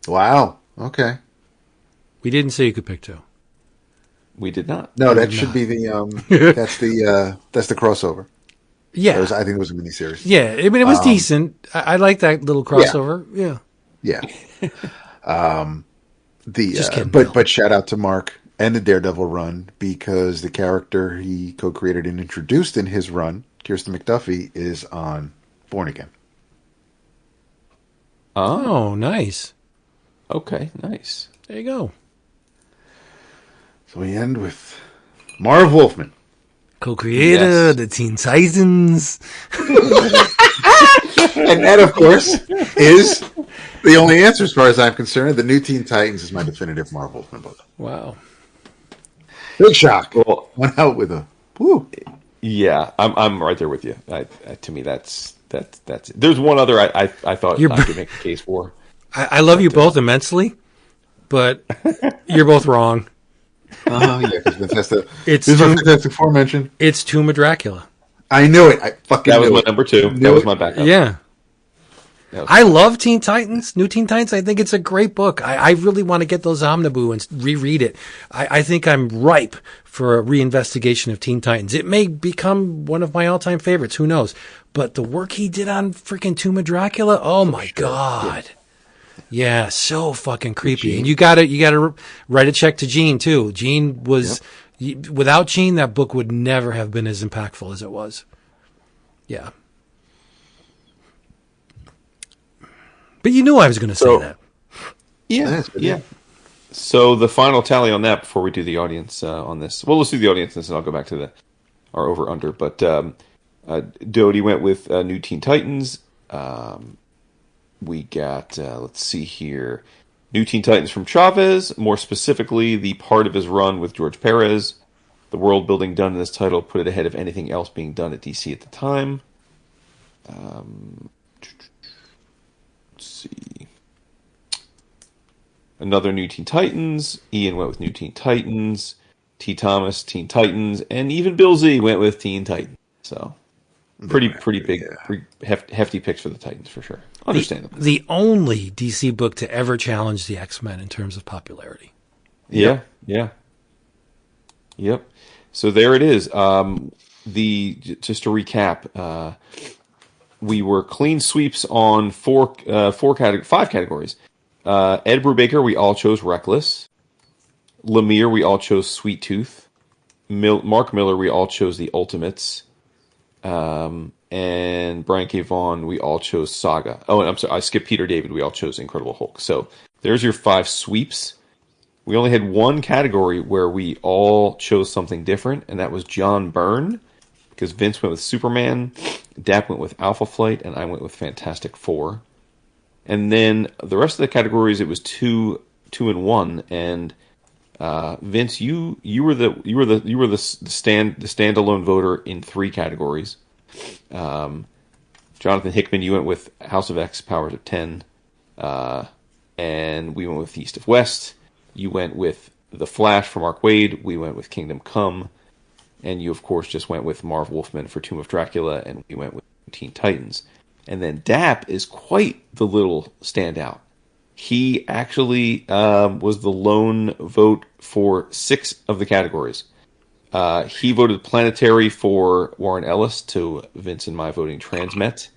Wow. Okay. We didn't say you could pick two. We did not. No, that should be the that's the crossover. Yeah. I think it was a miniseries. Yeah. I mean, it was decent. I like that little crossover. Yeah. Yeah. Just kidding, but shout out to Mark and the Daredevil run, because the character he co-created and introduced in his run, Kirsten McDuffie, is on Born Again. Oh, nice. Okay, nice. There you go. So we end with Marv Wolfman. Co-creator, Yes. the Teen Titans. And that, of course, is the only answer as far as I'm concerned. The New Teen Titans is my definitive Marv Wolfman book. Wow. Big shock. Well, Went out with a woo. yeah, I'm right there with you. To me, that's it. There's one other I thought I could make a case for. I love you both immensely, but you're both wrong. Oh, yeah, because It's this is my too- Fantastic Four mention. It's Tomb of Dracula. I knew it. I fucking That was knew my it. number two. Knew That was it. my backup. Yeah. That was- I love Teen Titans, New Teen Titans. I think it's a great book. I really want to get those Omniboo and reread it. I think I'm ripe for a reinvestigation of Teen Titans. It may become one of my all-time favorites. Who knows? But the work he did on freaking Tomb of Dracula, oh my God. Yeah, so fucking creepy. And you gotta write a check to Gene too. Gene was, without Gene, that book would never have been as impactful as it was. Yeah. But you knew I was going to say that. Yeah, yeah. So the final tally on that before we do the audience on this. Well, let's do the audience and then I'll go back to our over-under. But Doty went with New Teen Titans. We got, let's see here, New Teen Titans from Chavez, more specifically the part of his run with George Perez. The world building done in this title put it ahead of anything else being done at DC at the time. Let's see. Another New Teen Titans. Ian went with New Teen Titans. T. Thomas, Teen Titans, and even Bill Z went with Teen Titans. So pretty big, hefty picks for the Titans for sure. Understandable. The only DC book to ever challenge the X-Men in terms of popularity. Yeah. Yep. So there it is. Just to recap, we were clean sweeps on five categories. Ed Brubaker, we all chose Reckless. Lemire, we all chose Sweet Tooth. Mark Millar, we all chose The Ultimates. And Brian K. Vaughan, we all chose Saga. Oh, and I'm sorry, I skipped Peter David. We all chose Incredible Hulk. So there's your 5 sweeps. We only had one category where we all chose something different, and that was John Byrne, because Vince went with Superman, Dap went with Alpha Flight, and I went with Fantastic Four. And then the rest of the categories, it was 2 and 1, and Vince, you were the standalone voter in 3 categories. Jonathan Hickman, you went with House of X, Powers of 10, and we went with East of West. You went with The Flash for Mark Waid. We went with Kingdom Come, and you of course just went with Marv Wolfman for Tomb of Dracula, and we went with Teen Titans. And then Dap is quite the little standout. He actually was the lone vote for 6 of the categories. He voted Planetary for Warren Ellis to Vince and my voting Transmet.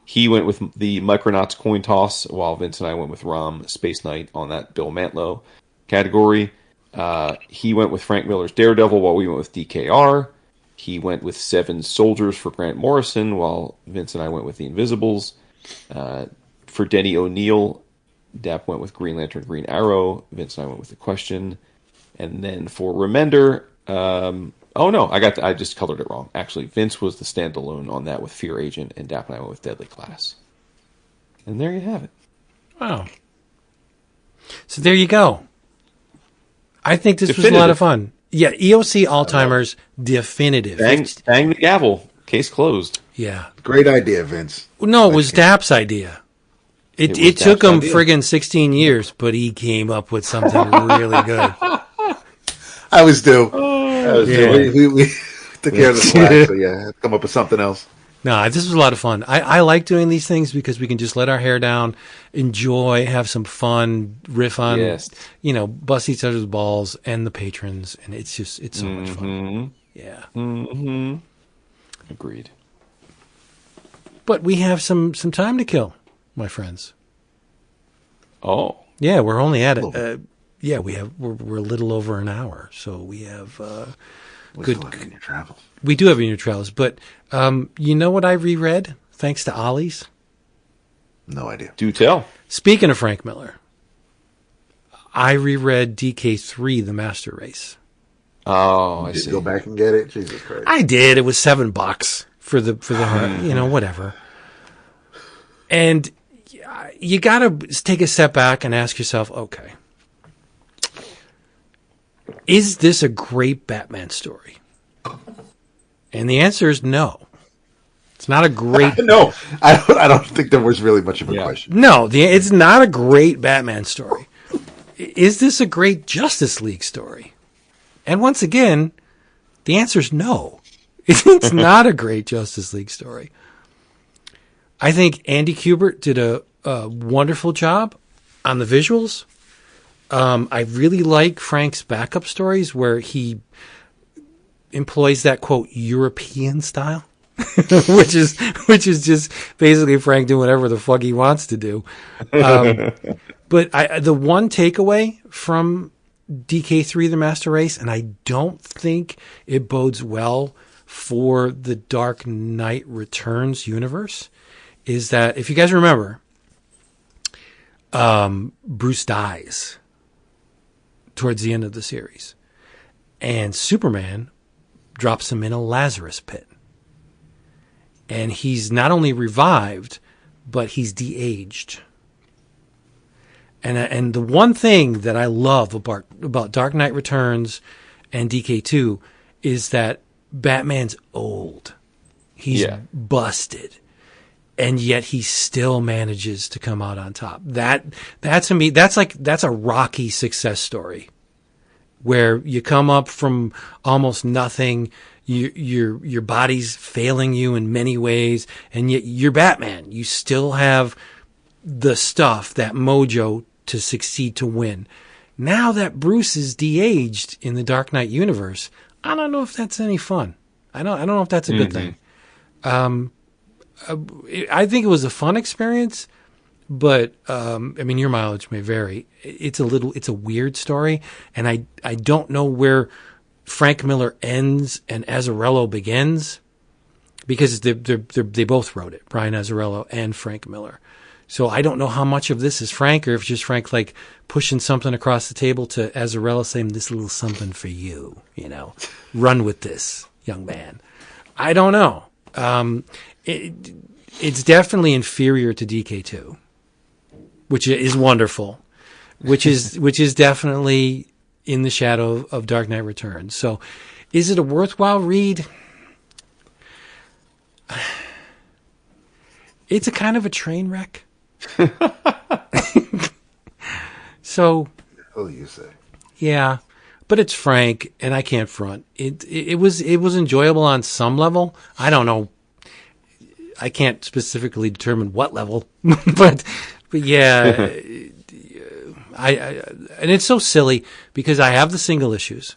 He went with the Micronauts coin toss, while Vince and I went with Rom Space Knight on that Bill Mantlo category. He went with Frank Miller's Daredevil, while we went with DKR. He went with 7 Soldiers for Grant Morrison, while Vince and I went with The Invisibles. For Denny O'Neil, Dap went with Green Lantern, Green Arrow. Vince and I went with The Question. And then for Remender, I just colored it wrong. Actually, Vince was the standalone on that with Fear Agent, and Dap and I went with Deadly Class. And there you have it. Wow. So there you go. I think this was a lot of fun. Yeah, EOC Alzheimer's definitive. Bang the gavel. Case closed. Yeah. Great idea, Vince. No, it was Dap's idea. It took him friggin' 16 years, but he came up with something really good. I was due. We took care of the slack, so yeah, had to come up with something else. No, this was a lot of fun. I like doing these things because we can just let our hair down, enjoy, have some fun, riff on, bust each other's balls and the patrons, and it's so much fun. Yeah. Mm-hmm. Agreed. But we have some time to kill, my friends. Oh. Yeah, we're only at it. We're a little over an hour, so we have good. In your travels. We do have in your travels, but you know what I reread thanks to Ollie's? No idea. Do tell. Speaking of Frank Miller, I reread DK3, The Master Race. Oh, I see. Did you go back and get it? Jesus Christ! I did. It was $7 for the whatever. And you got to take a step back and ask yourself, okay, is this a great Batman story? And the answer is no. It's not a great... No, I don't think there was really much of a question. No, it's not a great Batman story. Is this a great Justice League story? And once again, the answer is no. It's not a great Justice League story. I think Andy Kubert did a wonderful job on the visuals. I really like Frank's backup stories where he employs that, quote, European style, which is just basically Frank doing whatever the fuck he wants to do. But the one takeaway from DK3, The Master Race, and I don't think it bodes well for the Dark Knight Returns universe, is that, if you guys remember, Bruce dies towards the end of the series, and Superman drops him in a Lazarus pit, and he's not only revived, but he's de-aged. And the one thing that I love about Dark Knight Returns and DK2 is that Batman's old. He's busted. And yet he still manages to come out on top. That to me, that's a Rocky success story. where you come up from almost nothing. Your body's failing you in many ways, and yet you're Batman. You still have the stuff, that mojo to succeed, to win. Now that Bruce is de-aged in the Dark Knight universe, I don't know if that's any fun. I don't know if that's a good thing. I think it was a fun experience, but I mean, your mileage may vary. It's a weird story, and I don't know where Frank Miller ends and Azzarello begins, because they both wrote it, Brian Azzarello and Frank Miller. So I don't know how much of this is Frank, or if just Frank like pushing something across the table to Azzarello, saying, "This little something for you, run with this, young man." I don't know. It's definitely inferior to DK2, which is wonderful, which is definitely in the shadow of Dark Knight Returns. So is it a worthwhile read? It's a kind of a train wreck. So, oh, you say? Yeah, but it's Frank, and I can't front. It was enjoyable on some level. I don't know. I can't specifically determine what level, but yeah, and it's so silly because I have the single issues,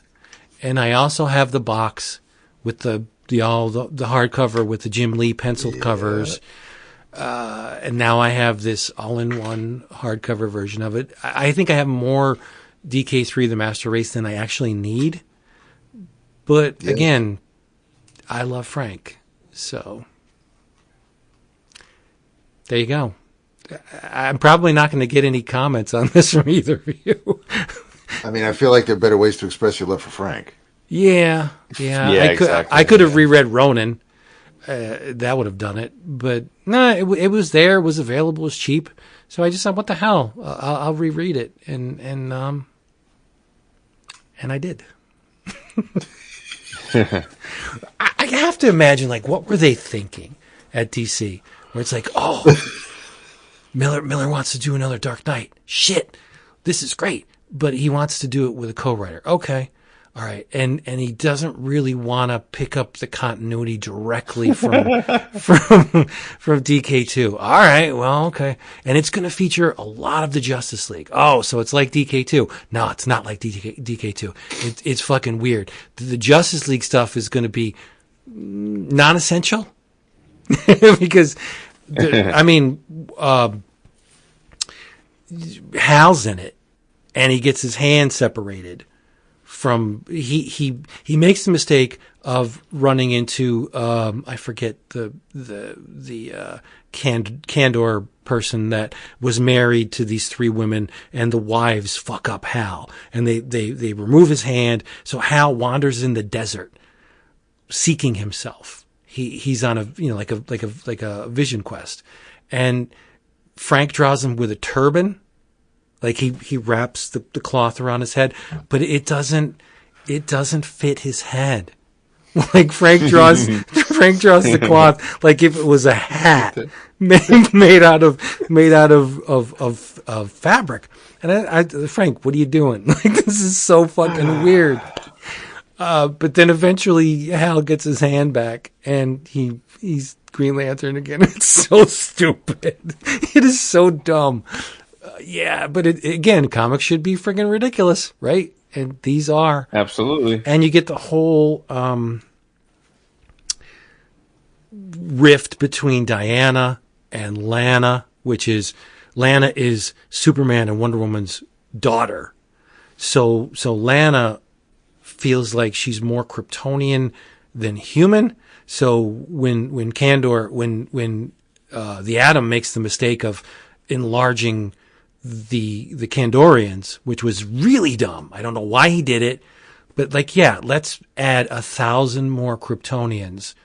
and I also have the box with the hardcover with the Jim Lee penciled covers. And now I have this all-in-one hardcover version of it. I think I have more DK3 The Master Race than I actually need. But again, I love Frank. So there you go. I'm probably not going to get any comments on this from either of you. I mean, I feel like there are better ways to express your love for Frank. Yeah. Exactly. I could have reread Ronin. That would have done it, but no, it was there, it was available, it was cheap. So I just thought, what the hell? I'll reread it, and I did. I have to imagine, like, what were they thinking at DC? Where it's like, oh, Miller wants to do another Dark Knight. Shit, this is great, but he wants to do it with a co-writer. Okay. All right, and he doesn't really want to pick up the continuity directly from DK2. All right, well, okay, and it's going to feature a lot of the Justice League. Oh, so it's like DK2? No, it's not like DK2. It's fucking weird. The Justice League stuff is going to be non-essential because Hal's in it, and he gets his hand separated. From he makes the mistake of running into I forget the Kandor person that was married to these three women, and the wives fuck up Hal, and they remove his hand, so Hal wanders in the desert seeking himself. He's on a like a vision quest, and Frank draws him with a turban. Like he wraps the cloth around his head, but it doesn't fit his head. Like Frank draws the cloth like if it was a hat made out of fabric. And Frank, what are you doing? Like, this is so fucking weird. But then eventually Hal gets his hand back, and he's Green Lantern again. It's so stupid. It is so dumb. Yeah, but again, comics should be friggin' ridiculous, right? And these are. Absolutely. And you get the whole rift between Diana and Lana, which is Lana is Superman and Wonder Woman's daughter. So Lana feels like she's more Kryptonian than human. So when the Atom makes the mistake of enlarging the Kandorians, which was really dumb. I don't know why he did it, but like, yeah, let's add 1,000 more Kryptonians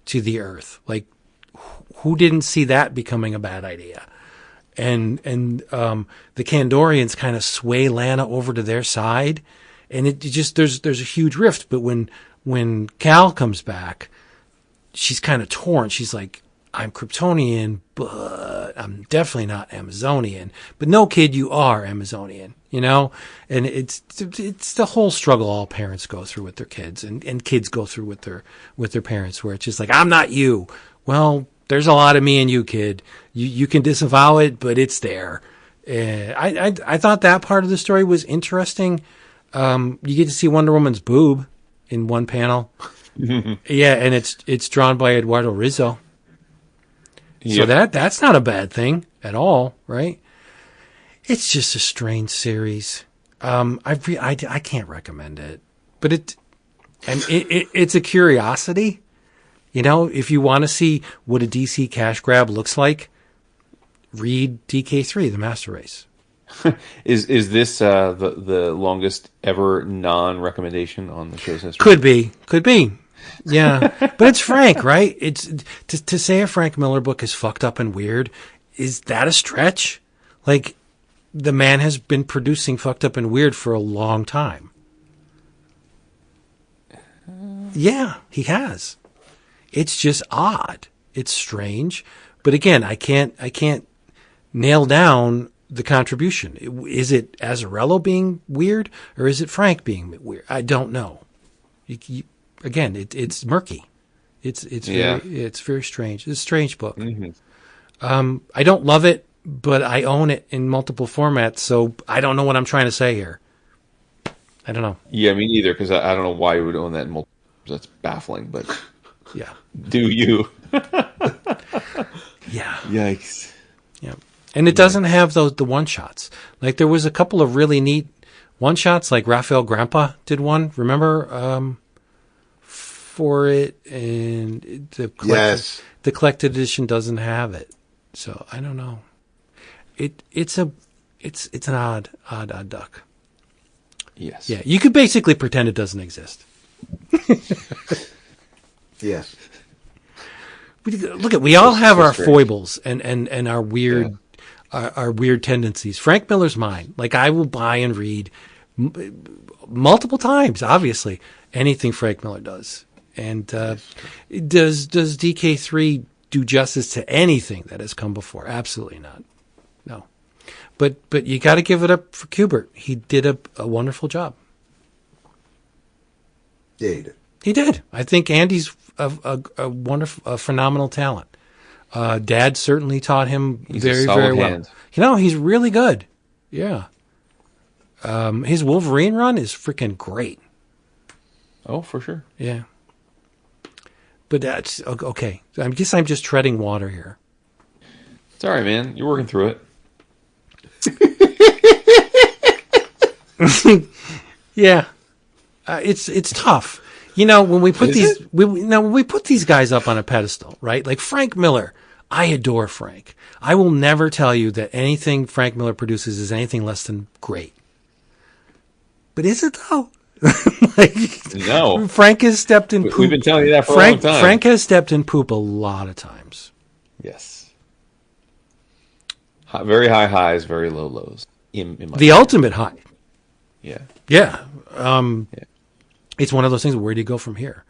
to the Earth. Like, who didn't see that becoming a bad idea? And the Kandorians kind of sway Lana over to their side, and it just there's a huge rift. But when Cal comes back, she's kind of torn. She's like, I'm Kryptonian, but I'm definitely not Amazonian. But no, kid, you are Amazonian, you know? And it's the whole struggle all parents go through with their kids and kids go through with their parents, where it's just like, I'm not you. Well, there's a lot of me and you, kid. You can disavow it, but it's there. I thought that part of the story was interesting. You get to see Wonder Woman's boob in one panel. Yeah, and it's drawn by Eduardo Rizzo. So that's not a bad thing at all, right? It's just a strange series. I can't recommend it, but it's a curiosity. You know, if you want to see what a DC cash grab looks like, read DK3, The Master Race. Is this the longest ever non-recommendation on the show's history? Could be. Yeah, but it's Frank, right? It's to say a Frank Miller book is fucked up and weird. Is that a stretch? Like, the man has been producing fucked up and weird for a long time. Yeah, he has. It's just odd. It's strange, but again, I can't nail down the contribution. Is it Azzarello being weird, or is it Frank being weird? I don't know. Again, it's murky. It's very strange. It's a strange book. Mm-hmm. I don't love it, but I own it in multiple formats, so I don't know what I'm trying to say here. I don't know. Yeah, me neither, because I don't know why you would own that in multiple. That's baffling, but yeah. Do you? Yeah. Yikes. Yeah. And it doesn't have the one-shots. Like, there was a couple of really neat one-shots, like Raphael Grandpa did one, remember? For it, and the collected edition doesn't have it. So, I don't know. It's an odd duck. Yes. Yeah, you could basically pretend it doesn't exist. Yes. Look, we all have our foibles and our weird our weird tendencies. Frank Miller's mine. Like, I will buy and read multiple times, obviously, anything Frank Miller does. And does DK3 do justice to anything that has come before? Absolutely not. No. But you got to give it up for Kubert. He did a wonderful job. Yeah, he did. He did. I think Andy's a wonderful, phenomenal talent. Dad certainly taught him very, very well. Hand. You know, he's really good. Yeah. His Wolverine run is freaking great. Oh, for sure. Yeah. But that's okay. I guess I'm just treading water here. It's all right, man. You're working through it. Yeah. It's tough. You know, when we put when we put these guys up on a pedestal, right? Like Frank Miller, I adore Frank. I will never tell you that anything Frank Miller produces is anything less than great. But is it though? No. Frank has stepped in poop. We've been telling you that for a long time. Frank has stepped in poop a lot of times. Yes. Very high highs, very low lows. In my the ultimate high. Yeah. Yeah. It's one of those things. Where do you go from here?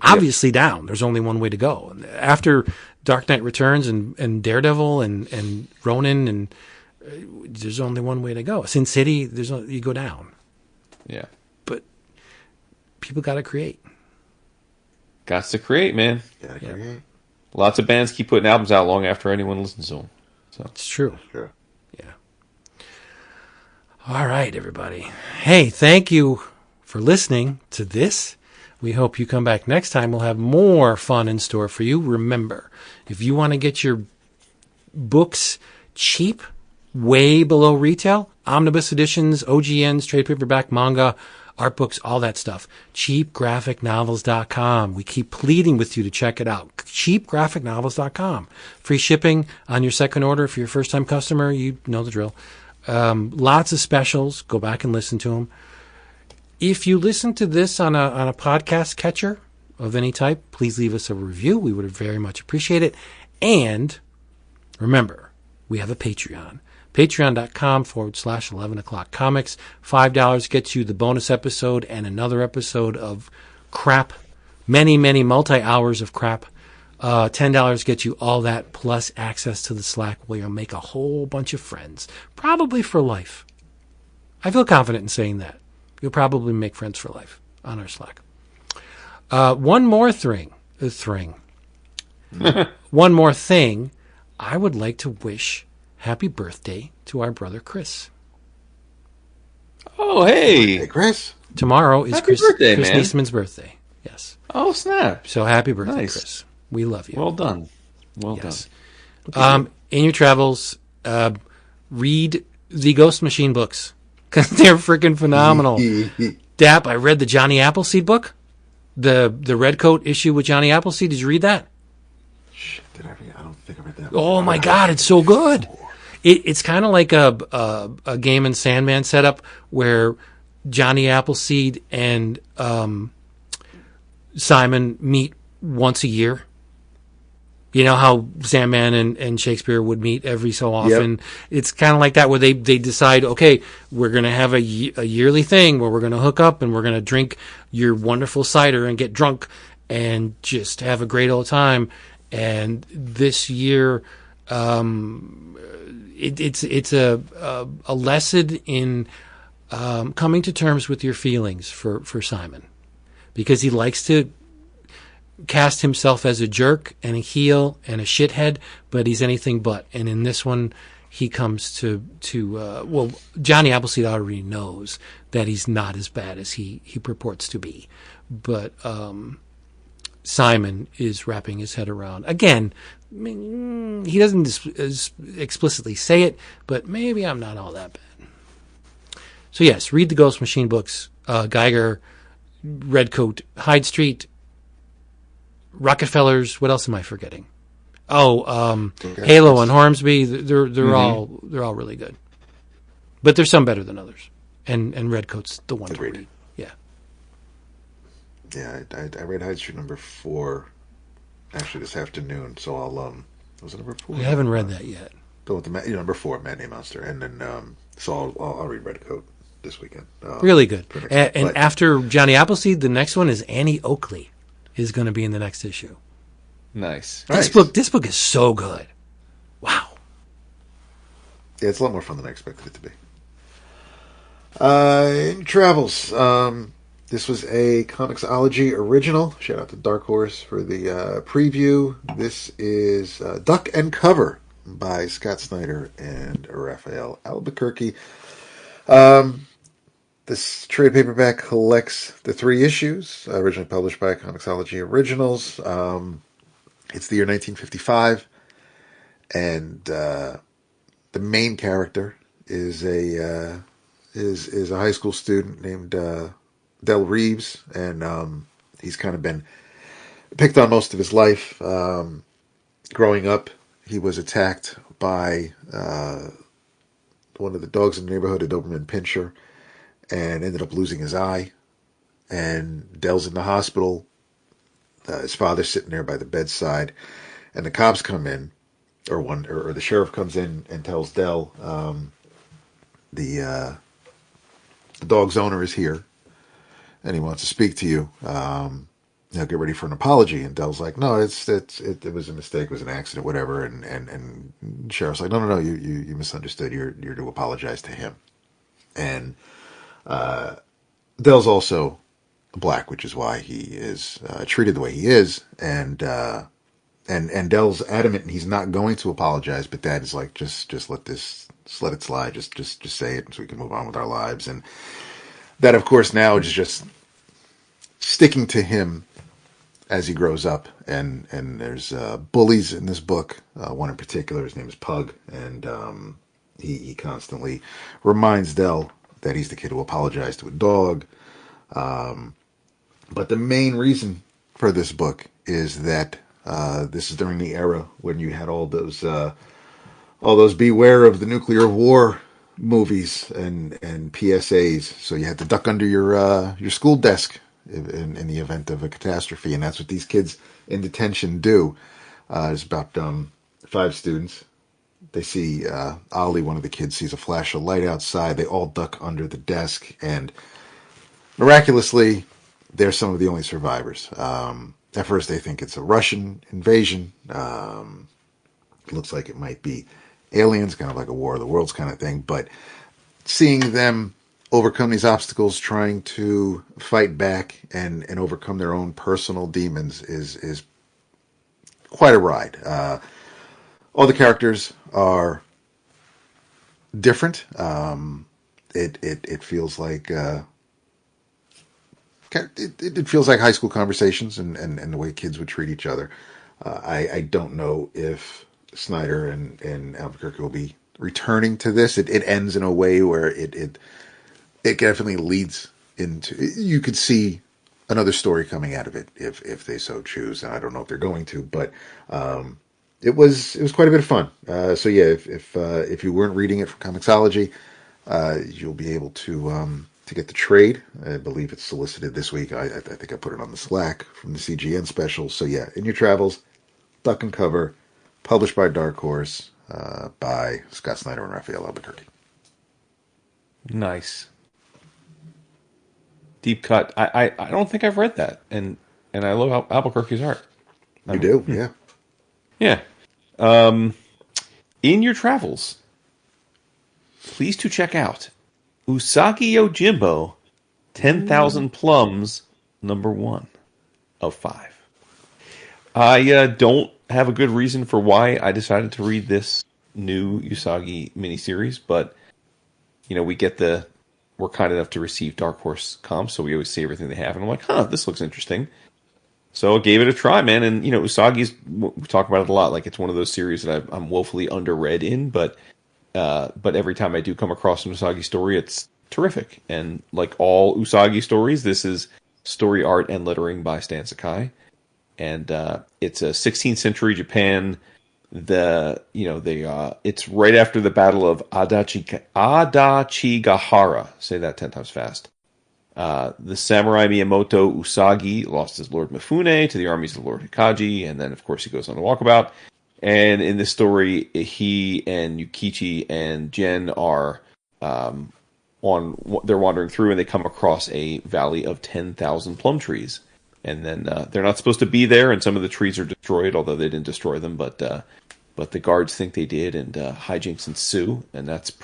Obviously down. There's only one way to go. After Dark Knight Returns and Daredevil and Ronin, and there's only one way to go. Sin City, you go down. Yeah. But people got to create. Got to create, man. Gotta create. Lots of bands keep putting albums out long after anyone listens to them. So it's true. Sure. Yeah. All right, everybody. Hey, thank you for listening to this. We hope you come back next time. We'll have more fun in store for you. Remember, if you want to get your books cheap, way below retail, omnibus editions, OGNs, trade paperback, manga, art books, all that stuff, cheapgraphicnovels.com. We keep pleading with you to check it out. cheapgraphicnovels.com. Free shipping on your second order. If you're a first-time customer, you know the drill. Lots of specials. Go back and listen to them. If you listen to this on a podcast catcher of any type, please leave us a review. We would very much appreciate it. And remember, we have a Patreon. Patreon.com/11 o'clock comics. $5 gets you the bonus episode and another episode of crap. Many, many multi-hours of crap. $10 gets you all that plus access to the Slack where you'll make a whole bunch of friends, probably for life. I feel confident in saying that. You'll probably make friends for life on our Slack. One more thing. One more thing. I would like to wish happy birthday to our brother Chris. Oh, hey. Hey, Chris. Tomorrow is Happy Chris birthday, man. Niesman's birthday. Yes. Oh, snap. So happy birthday, Nice. Chris. We love you. Well done. Well Yes. done. In your travels, read the Ghost Machine books because they're freaking phenomenal. Dap, I read the Johnny Appleseed book, the Redcoat issue with Johnny Appleseed. Did you read that? Shit, did I read? I don't think I read that. Oh my God, it's so good. It's kind of like a Game and Sandman setup where Johnny Appleseed and Simon meet once a year. You know how Sandman and Shakespeare would meet every so often? Yep. It's kind of like that where they decide, okay, we're going to have a yearly thing where we're going to hook up and we're going to drink your wonderful cider and get drunk and just have a great old time. And this year, it's a lesson in coming to terms with your feelings for Simon, because he likes to cast himself as a jerk and a heel and a shithead, but he's anything but. And in this one, he comes to Johnny Appleseed already knows that he's not as bad as he purports to be, but Simon is wrapping his head around. Again, he doesn't explicitly say it, but maybe I'm not all that bad. So yes, read the Ghost Machine books, Geiger, Redcoat, Hyde Street, Rockefellers. What else am I forgetting? Oh, Halo and Hornsby. They're all really good, but there's some better than others. And Redcoat's the one to read. Yeah. Yeah, I read Hyde Street number 4 actually this afternoon. So I'll was it number 4? I haven't read that yet. Go with the number 4, Matinee Monster, and then so I'll read Redcoat this weekend. Really good. And after Johnny Appleseed, the next one is Annie Oakley is going to be in the next issue. Nice. This book is so good. Wow. Yeah, it's a lot more fun than I expected it to be. In travels, this was a Comixology original. Shout out to Dark Horse for the preview. This is Duck and Cover by Scott Snyder and Raphael Albuquerque. This trade paperback collects the 3 issues, originally published by Comixology Originals. It's the year 1955, and the main character is a high school student named Del Reeves, and he's kind of been picked on most of his life. Growing up, he was attacked by one of the dogs in the neighborhood, a Doberman Pinscher, and ended up losing his eye. And Del's in the hospital. His father's sitting there by the bedside, and the cops come in, or the sheriff comes in and tells Del, the dog's owner is here, and he wants to speak to you. Get ready for an apology. And Del's like, no, it was a mistake, it was an accident, whatever. And the sheriff's like, no, you misunderstood. You're to apologize to him. And Del's also black, which is why he is treated the way he is. And Del's adamant he's not going to apologize, but Dad is like, just let it slide. Just say it so we can move on with our lives. And that, of course, now is just sticking to him as he grows up. And there's bullies in this book. One in particular, his name is Pug, and he constantly reminds Del that he's the kid who apologized to a dog. But the main reason for this book is that this is during the era when you had all those beware of the nuclear war movies and PSAs. So you had to duck under your school desk in the event of a catastrophe, and that's what these kids in detention do. There's about 5 students. They see Ollie, one of the kids, sees a flash of light outside. They all duck under the desk, and miraculously, they're some of the only survivors. At first, they think it's a Russian invasion. It looks like it might be aliens, kind of like a War of the Worlds kind of thing. But seeing them overcome these obstacles, trying to fight back and overcome their own personal demons is quite a ride. All the characters are different. It feels like it feels like high school conversations and the way kids would treat each other. I don't know if Snyder and Albuquerque will be returning to this. It ends in a way where it definitely leads into. You could see another story coming out of it if they so choose. And I don't know if they're going to, but it was quite a bit of fun. So yeah, if you weren't reading it from Comixology, you'll be able to get the trade. I believe it's solicited this week. I think I put it on the Slack from the CGN special. So yeah, in your travels, Duck and Cover, published by Dark Horse, by Scott Snyder and Raphael Albuquerque. Nice. Deep cut. I don't think I've read that, and I love Albuquerque's art. You do, yeah. Yeah. In your travels, please to check out Usagi Yojimbo, 10,000 Plums, #1 of 5. I don't have a good reason for why I decided to read this new Usagi miniseries, but we're kind enough to receive Dark Horse comps, so we always see everything they have, and I'm like, this looks interesting. So I gave it a try, man, and Usagi's, we talk about it a lot, like it's one of those series that I'm woefully underread in, but every time I do come across an Usagi story, it's terrific. And like all Usagi stories, this is story art and lettering by Stan Sakai. And it's a 16th century Japan. It's right after the Battle of Adachigahara. Say that 10 times fast. The samurai Miyamoto Usagi lost his Lord Mifune to the armies of Lord Hikaji, and then of course he goes on a walkabout. And in this story, he and Yukichi and Jen are they're wandering through, and they come across a valley of 10,000 plum trees. And then they're not supposed to be there, and some of the trees are destroyed, although they didn't destroy them. But the guards think they did, and hijinks ensue. And that's the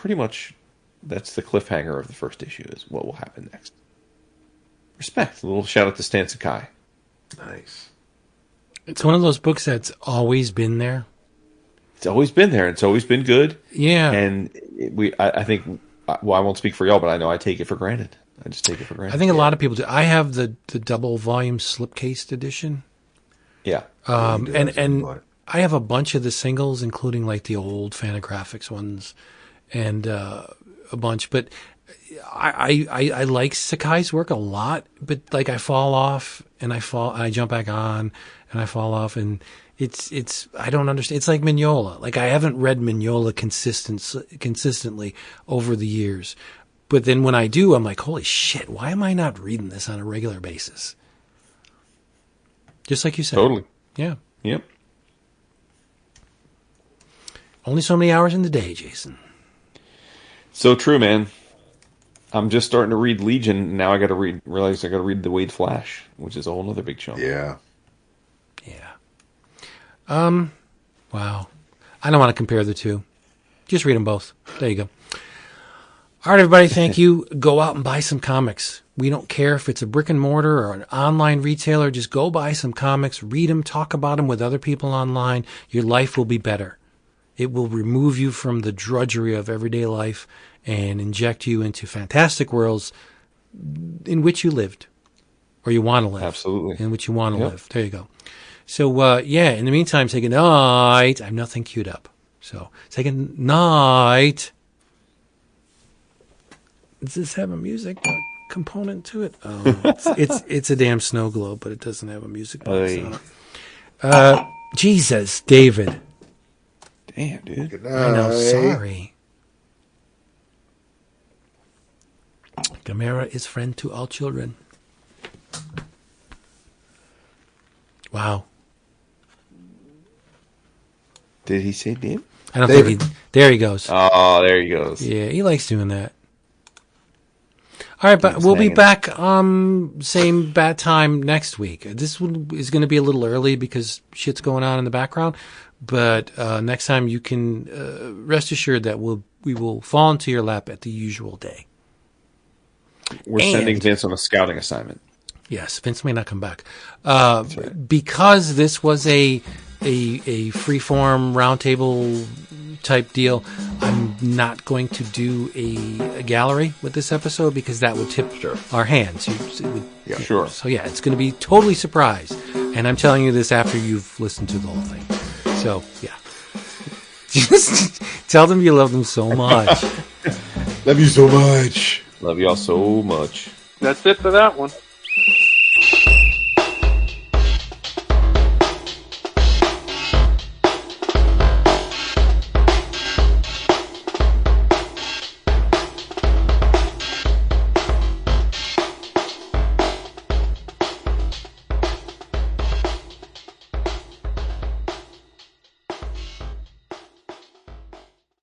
cliffhanger of the first issue, is what will happen next. Respect. A little shout out to Stan Sakai. Nice. It's one of those books that's always been there. It's always been there. It's always been good. Yeah. And I think, well, I won't speak for y'all, but I know I take it for granted. I just take it for granted. I think a lot of people do. I have the double volume slipcased edition. Yeah. And I have a bunch of the singles, including like the old Fantagraphics ones, and a bunch. But I like Sakai's work a lot. But like I fall off, and I jump back on, and I fall off, and it's I don't understand. It's like Mignola. Like I haven't read Mignola consistently over the years. But then when I do, I'm like, holy shit, why am I not reading this on a regular basis? Just like you said. Totally. Yeah. Yep. Only so many hours in the day, Jason. So true, man. I'm just starting to read Legion, and now I got to realize I got to read the Waid Flash, which is a whole other big chunk. Yeah. Yeah. Wow. I don't want to compare the two. Just read them both. There you go. All right, everybody, thank you. Go out and buy some comics. We don't care if it's a brick and mortar or an online retailer. Just go buy some comics, read them, talk about them with other people online. Your life will be better. It will remove you from the drudgery of everyday life and inject you into fantastic worlds in which you lived or you want to live. Absolutely. In which you want to live. There you go. So, in the meantime, say good night. I have nothing queued up. So, say good night. Does this have a music component to it? Oh, it's a damn snow globe, but it doesn't have a music box on it. Jesus, David. Damn, dude. Good night. I know, sorry. Gamera is friend to all children. Wow. Did he say Dave? I don't think he... There he goes. Oh, there he goes. Yeah, he likes doing that. All right, but Just we'll be hanging. back same bad time next week. This one is going to be a little early because shit's going on in the background. But next time you can rest assured that we will fall into your lap at the usual day. We're sending Vince on a scouting assignment. Yes, Vince may not come back because this was a freeform roundtable type deal. I'm not going to do a gallery with this episode because that would tip our hands. Sure. So yeah, it's going to be totally surprise, and I'm telling you this after you've listened to the whole thing. So yeah, just tell them you love them so much. Love you so much. Love y'all so much. That's it for that one.